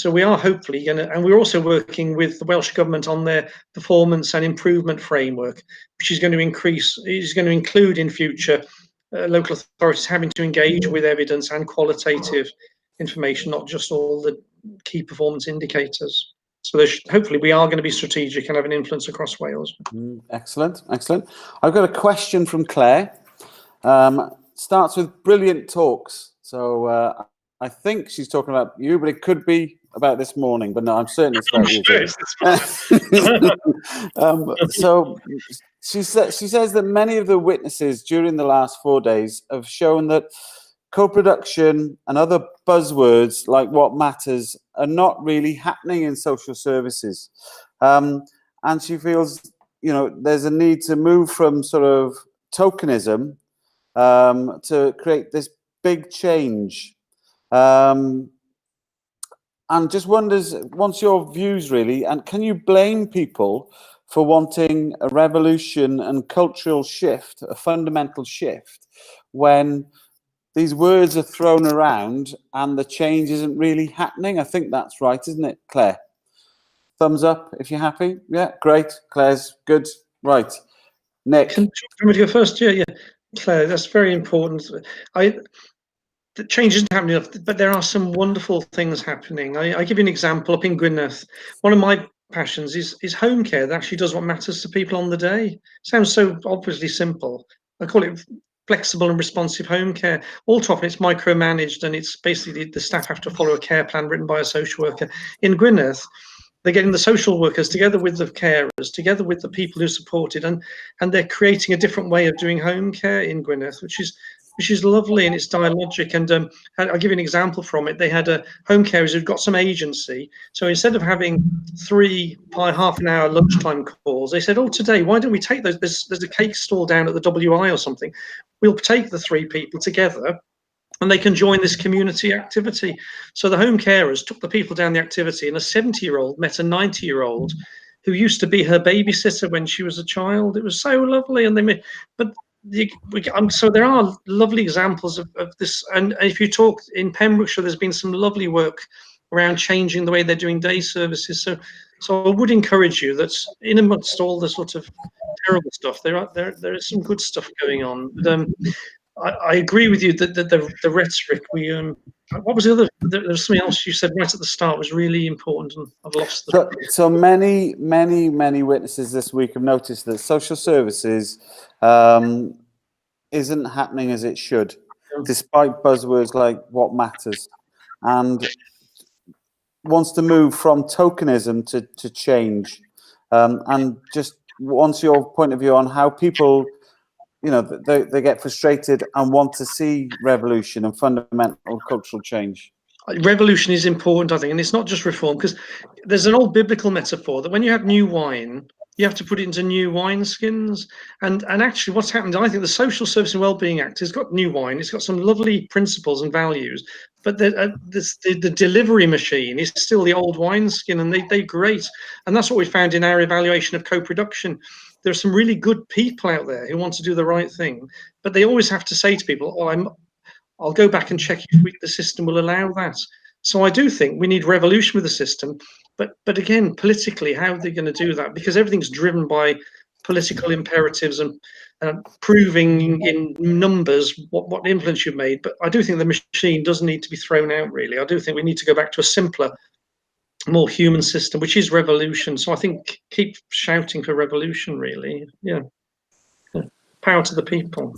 we are hopefully going to, and we're also working with the Welsh Government on their performance and improvement framework, which is going to include in future local authorities having to engage with evidence and qualitative information, not just all the key performance indicators. So hopefully we are going to be strategic and have an influence across Wales. Excellent, excellent. I've got a question from Claire. Starts with brilliant talks. So I think she's talking about you, but it could be about this morning, but no, I'm certain it's about you. So she says that many of the witnesses during the last 4 days have shown that co-production and other buzzwords like what matters are not really happening in social services. And she feels, you know, there's a need to move from sort of tokenism to create this big change. And just wants your views really, and can you blame people for wanting a revolution and cultural shift, a fundamental shift, when these words are thrown around and the change isn't really happening? I think that's right, isn't it, Claire? Thumbs up if you're happy. Yeah, great. Claire's good. Right. Nick. Can you want me to go first? Yeah. Claire, that's very important. The change isn't happening, but there are some wonderful things happening. I give you an example up in Gwynedd. One of my passions is home care that actually does what matters to people on the day. Sounds so obviously simple. I call it flexible and responsive home care. All too often it's micromanaged, and it's basically the staff have to follow a care plan written by a social worker. In Gwynedd, they're getting the social workers together with the carers, together with the people who support it, and they're creating a different way of doing home care in Gwynedd, which is lovely, and it's dialogic. And I'll give you an example from it. They had a home carers who'd got some agency. So instead of having 3 half an hour lunchtime calls, they said, oh, today, why don't we take those? There's a cake stall down at the WI or something. We'll take the 3 people together and they can join this community activity. So the home carers took the people down the activity, and a 70-year-old met a 90-year-old who used to be her babysitter when she was a child. It was so lovely. And but so there are lovely examples of this, and if you talk in Pembrokeshire, there's been some lovely work around changing the way they're doing day services. So I would encourage you that in amongst all the sort of terrible stuff, there is some good stuff going on. But, I agree with you that the rhetoric, what was the other, there was something else you said right at the start was really important, and I've lost it. So many witnesses this week have noticed that social services isn't happening as it should, despite buzzwords like what matters, and wants to move from tokenism to change. And just wants your point of view on how people, they get frustrated and want to see revolution and fundamental cultural change. Revolution is important, I think, and it's not just reform, because there's an old biblical metaphor that when you have new wine, you have to put it into new wineskins. And actually what's happened, I think the Social Service and Wellbeing Act has got new wine, it's got some lovely principles and values, but the delivery machine is still the old wineskin, and they're great. And that's what we found in our evaluation of co-production. There are some really good people out there who want to do the right thing, but they always have to say to people, I'll go back and check if the system will allow that. So I do think we need revolution with the system, but again, politically, how are they going to do that? Because everything's driven by political imperatives and proving in numbers what influence you've made. But I do think the machine does need to be thrown out, really. I do think we need to go back to a simpler, more human system, which is revolution. So I think keep shouting for revolution, really. Yeah. Power to the people.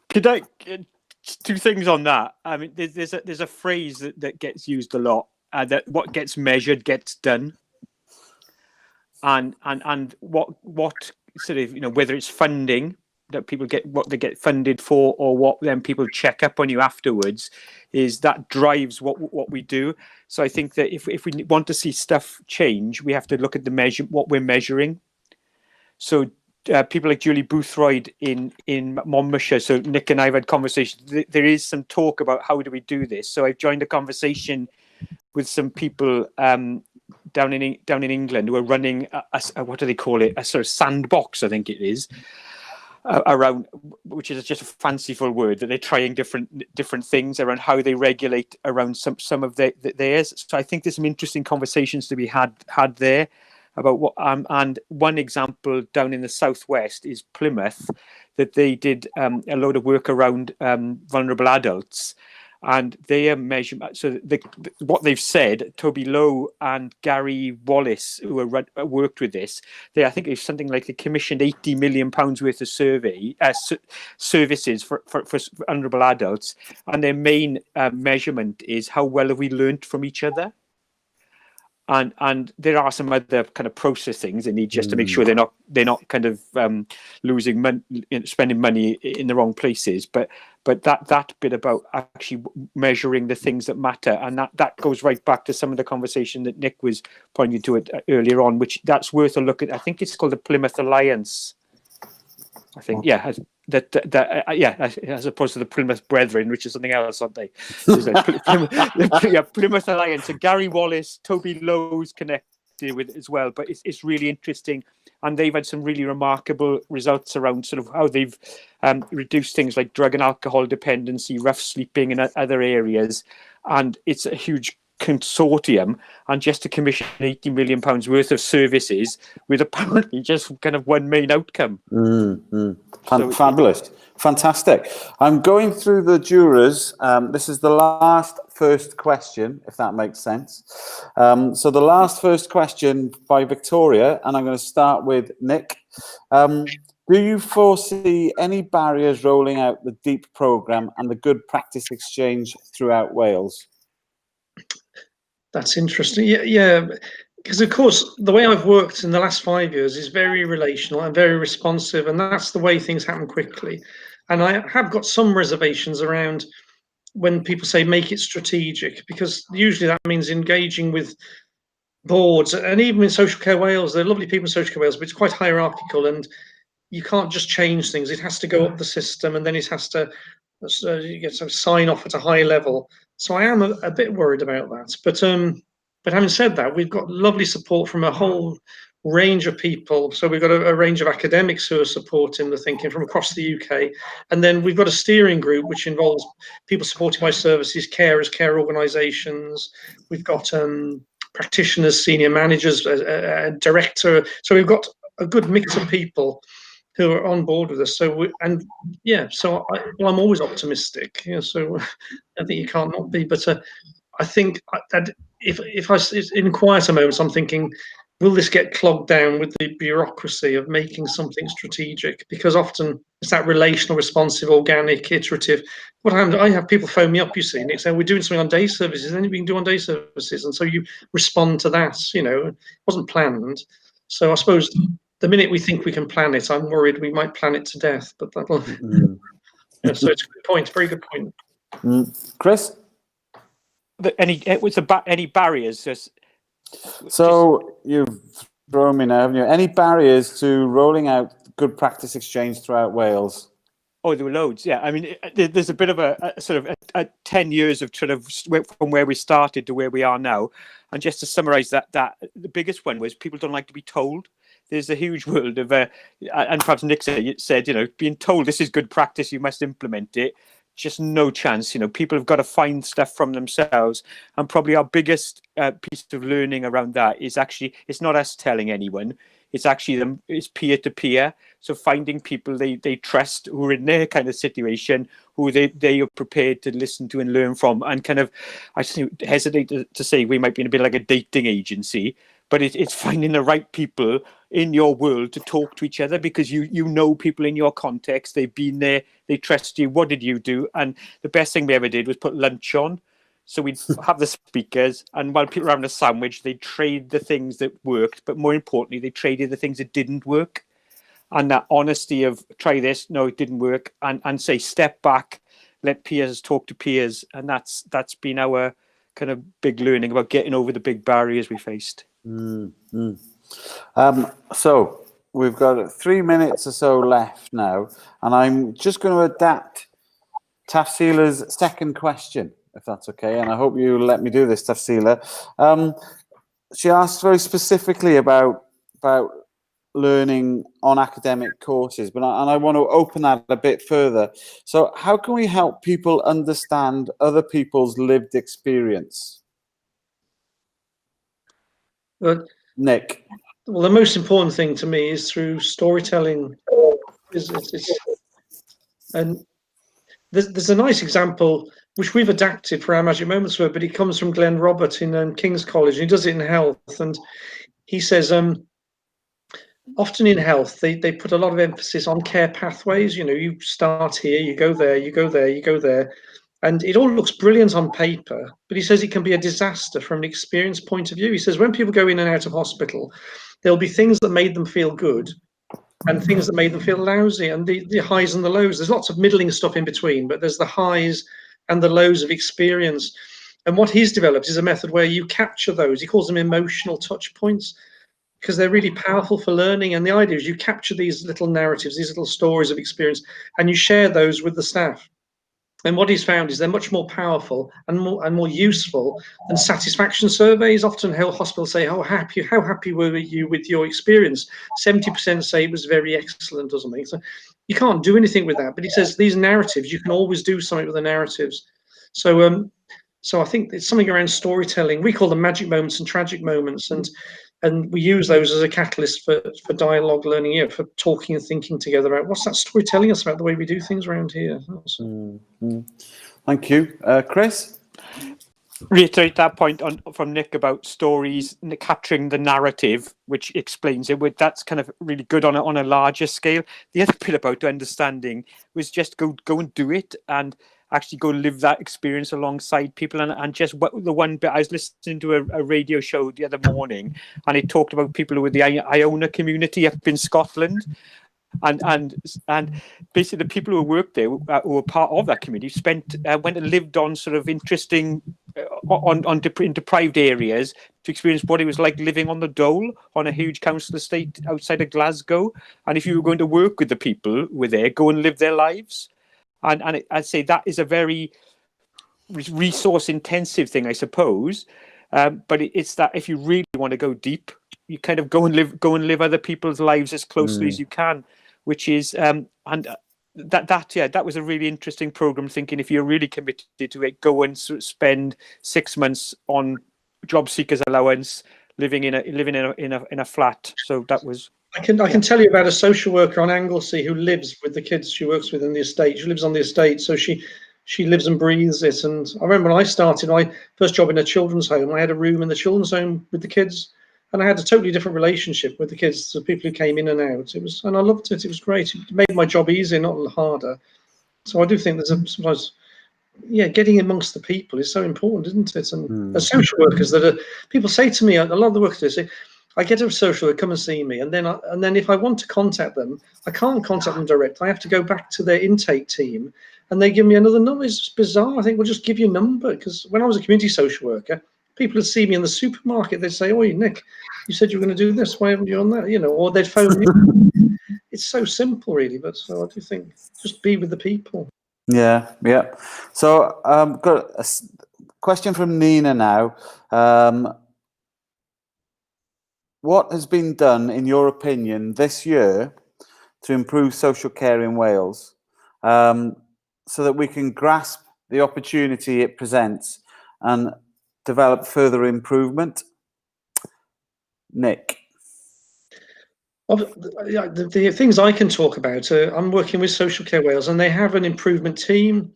Could I two things on that? I mean, there's a phrase that gets used a lot, that what gets measured gets done, and what sort of, whether it's funding that people get, what they get funded for, or what then people check up on you afterwards, is that drives what we do. So I think that if we want to see stuff change, we have to look at what we're measuring. So people like Julie Boothroyd in Monmouthshire. So Nick and I have had conversations. There is some talk about how do we do this. So I've joined a conversation with some people down in England who are running a what do they call it? A sort of sandbox, I think it is, around, which is just a fanciful word, that they're trying different things around how they regulate around some of theirs. So I think there's some interesting conversations to be had there about what, and one example down in the southwest is Plymouth, that they did a load of work around vulnerable adults, and they measure. So what they've said, Toby Lowe and Gary Wallace, who worked with this, I think it's something like they commissioned £80 million worth of services for vulnerable adults, and their main measurement is how well have we learnt from each other. And there are some other kind of process things they need just to make sure they're not kind of losing money, spending money in the wrong places. But that bit about actually measuring the things that matter, and that goes right back to some of the conversation that Nick was pointing to it earlier on, which that's worth a look at. I think it's called the Plymouth Alliance. I think, yeah. As opposed to the Plymouth Brethren, which is something else, aren't they? Plymouth Alliance. So Gary Wallace, Toby Lowe's connected with it as well. But it's really interesting, and they've had some really remarkable results around sort of how they've reduced things like drug and alcohol dependency, rough sleeping, and other areas. And it's a huge consortium, and just to commission £80 million worth of services with apparently just kind of one main outcome. Fabulous. Fantastic. I'm going through the jurors. This is the first question, if that makes sense. So the first question by Victoria, and I'm going to start with Nick. Do you foresee any barriers rolling out the DEEP programme and the good practice exchange throughout Wales? That's interesting. Yeah, because of course the way I've worked in the last 5 years is very relational and very responsive, and that's the way things happen quickly. And I have got some reservations around when people say make it strategic, because usually that means engaging with boards, and even in Social Care Wales, there are lovely people in Social Care Wales, but it's quite hierarchical, and you can't just change things. It has to go up the system, and then it has to you get some sign off at a high level. So I am a bit worried about that. But having said that, we've got lovely support from a whole range of people. So we've got a range of academics who are supporting the thinking from across the UK. And then we've got a steering group, which involves people supporting by services, carers, care organisations. We've got practitioners, senior managers, a director. So we've got a good mix of people who are on board with us. So I'm always optimistic. So I think you can't not be. But I think that if I in quieter moments, I'm thinking, will this get clogged down with the bureaucracy of making something strategic? Because often it's that relational, responsive, organic, iterative. What happens? I have people phone me up, you see, and they say, we're doing something on day services, anything we can do on day services. And so you respond to that, it wasn't planned. So I suppose the minute we think we can plan it, I'm worried we might plan it to death. But that'll, so it's a good point, very good point. Chris? Any barriers? So you've thrown me now, haven't you? Any barriers to rolling out good practice exchange throughout Wales? Oh, there were loads. Yeah, I mean, there's a bit of a 10 years of from where we started to where we are now. And just to summarise that the biggest one was people don't like to be told. There's a huge world of, and perhaps Nick said, being told this is good practice, you must implement it. Just no chance. People have got to find stuff from themselves. And probably our biggest piece of learning around that is actually, it's not us telling anyone. It's actually it's peer to peer. So finding people they trust who are in their kind of situation, who they are prepared to listen to and learn from. And kind of, I hesitate to say we might be in a bit like a dating agency, but it's finding the right people in your world to talk to each other, because you know people in your context, they've been there, they trust you. What did you do? And the best thing we ever did was put lunch on. So we'd have the speakers, and while people were having a sandwich, they'd trade the things that worked, but more importantly, they traded the things that didn't work. And that honesty of try this, no, it didn't work, and say step back, let peers talk to peers, and that's been our kind of big learning about getting over the big barriers we faced. So we've got 3 minutes or so left now, and I'm just going to adapt Tafsila's second question, if that's okay, and I hope you let me do this, Tafsila. She asked very specifically about learning on academic courses, and I want to open that a bit further. So how can we help people understand other people's lived experience? Nick? Well, the most important thing to me is through storytelling. And there's a nice example which we've adapted for our Magic Moments work, but it comes from Glenn Robert in King's College. He does it in health, and he says often in health they put a lot of emphasis on care pathways. You start here, you go there, you go there, you go there, and it all looks brilliant on paper, but he says it can be a disaster from an experience point of view. He says when people go in and out of hospital, there'll be things that made them feel good and things that made them feel lousy, and the highs and the lows. There's lots of middling stuff in between, but there's the highs and the lows of experience. And what he's developed is a method where you capture those. He calls them emotional touch points, because they're really powerful for learning. And the idea is you capture these little narratives, these little stories of experience, and you share those with the staff. And what he's found is they're much more powerful and more useful than satisfaction surveys. Often hospitals say, how happy were you with your experience? 70% say it was very excellent or something. So you can't do anything with that. But he says these narratives, you can always do something with the narratives. So I think it's something around storytelling. We call them magic moments and tragic moments, and we use those as a catalyst for dialogue learning, for talking and thinking together about what's that story telling us about the way we do things around here. Thank you. Chris? Reiterate that point from Nick about stories, capturing the narrative, which explains it. That's kind of really good on a larger scale. The other bit about understanding was just go and do it, and actually go live that experience alongside people. And just the one bit, I was listening to a radio show the other morning, and it talked about people who were the Iona community up in Scotland. And basically the people who worked there, who were part of that community, went and lived on sort of interesting, in deprived areas to experience what it was like living on the Dole on a huge council estate outside of Glasgow. And if you were going to work with the people who were there, go and live their lives. And I'd say that is a very resource intensive thing, I suppose. But it's that if you really want to go deep, you kind of go and live other people's lives as closely as you can, which is that was a really interesting program. Thinking if you're really committed to it, go and spend 6 months on job seekers allowance, living in a flat. So that was. I can tell you about a social worker on Anglesey who lives with the kids she works with in the estate. She lives on the estate, so she lives and breathes it. And I remember when I started my first job in a children's home, I had a room in the children's home with the kids, and I had a totally different relationship with the kids, the people who came in and out. And I loved it. It was great. It made my job easier, not harder. So I do think there's sometimes, getting amongst the people is so important, isn't it? And as social workers, people say to me, a lot of the workers, they say, I get a social worker, come and see me, and then if I want to contact them, I can't contact them direct. I have to go back to their intake team, and they give me another number. It's bizarre. I think we'll just give you a number, because when I was a community social worker, people would see me in the supermarket. They'd say, "Oh, Nick, you said you were going to do this. Why haven't you done that?" Or they'd phone me. It's so simple, really. But so I do think just be with the people. Yeah. So got a question from Nina now. What has been done, in your opinion, this year to improve social care in Wales, so that we can grasp the opportunity it presents and develop further improvement? Nick? The things I can talk about, I'm working with Social Care Wales, and they have an improvement team.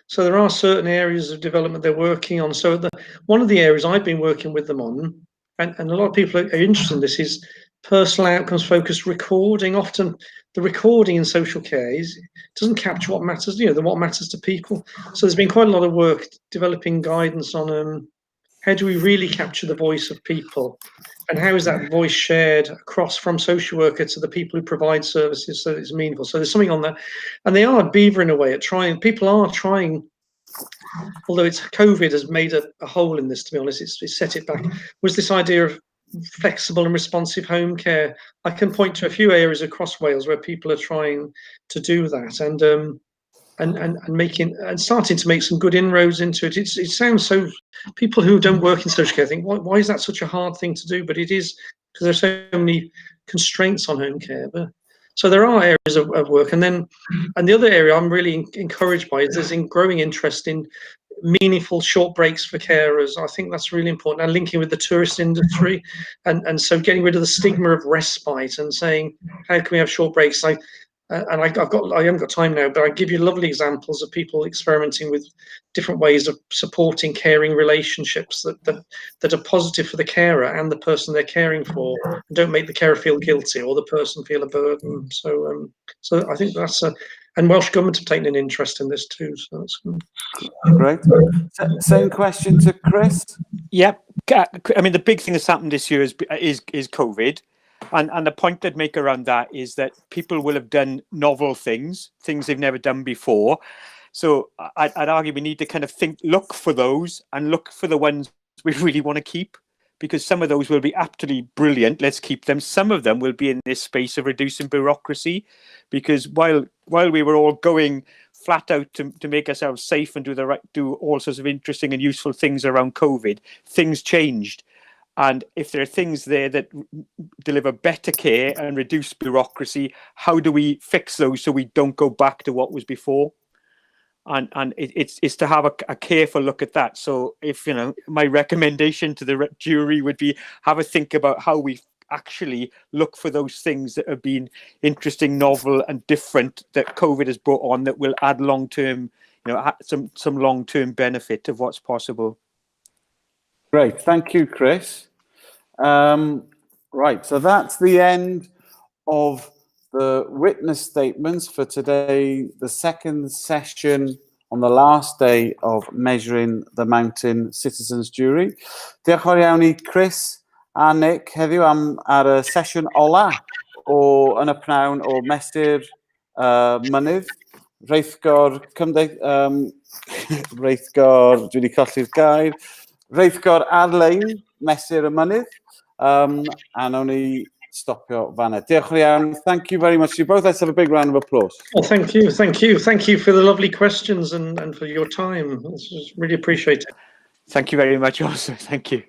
So there are certain areas of development they're working on. So one of the areas I've been working with them on, and a lot of people are interested in this, is personal outcomes focused recording. Often the recording in social care doesn't capture what matters, what matters to people. So there's been quite a lot of work developing guidance on how do we really capture the voice of people, and how is that voice shared across from social worker to the people who provide services so that it's meaningful. So there's something on that, and they are beavering away at trying. People are trying. Although COVID has made a hole in this, to be honest, it's set it back, was this idea of flexible and responsive home care. I can point to a few areas across Wales where people are trying to do that, and starting to make some good inroads into it. It sounds so, people who don't work in social care think, why is that such a hard thing to do? But it is, because there's so many constraints on home care. So there are areas of work, and the other area I'm really encouraged by is there's growing interest in meaningful short breaks for carers. I think that's really important, and linking with the tourist industry, and so getting rid of the stigma of respite and saying, how can we have short breaks? I haven't got time now, but I give you lovely examples of people experimenting with different ways of supporting caring relationships that are positive for the carer and the person they're caring for, and don't make the carer feel guilty or the person feel a burden. So I think that's and Welsh Government have taken an interest in this too. So that's good. Great. Same question to Chris. Yeah, I mean, the big thing that's happened this year is COVID. And the point I'd make around that is that people will have done novel things they've never done before. So I'd argue we need to kind of look for those, and look for the ones we really want to keep, because some of those will be absolutely brilliant. Let's keep them. Some of them will be in this space of reducing bureaucracy, because while we were all going flat out to make ourselves safe and do all sorts of interesting and useful things around COVID, things changed. And if there are things there that deliver better care and reduce bureaucracy, how do we fix those so we don't go back to what was before? And it's to have a careful look at that. So if, my recommendation to the jury would be, have a think about how we actually look for those things that have been interesting, novel and different that COVID has brought on, that will add long-term, some long-term benefit of what's possible. Great, thank you, Chris. Right, so that's the end of the witness statements for today, the second session on the last day of Measuring the Mountain Citizens Jury. Diolch yn fawr iawn I Chris a Nick heddiw ar y sesiwn ola yn y pnawn o Mesur Mynydd. Reithgor Reithgor, dwi wedi colli'r gair. Reithgor ar-lein, Mesur y Mynydd, a nawn ni stopio fanna. Diolch yn iawn. Thank you very much to you both. Let's have a big round of applause. Well, thank you for the lovely questions and for your time. It's really appreciated. Thank you very much also. Thank you.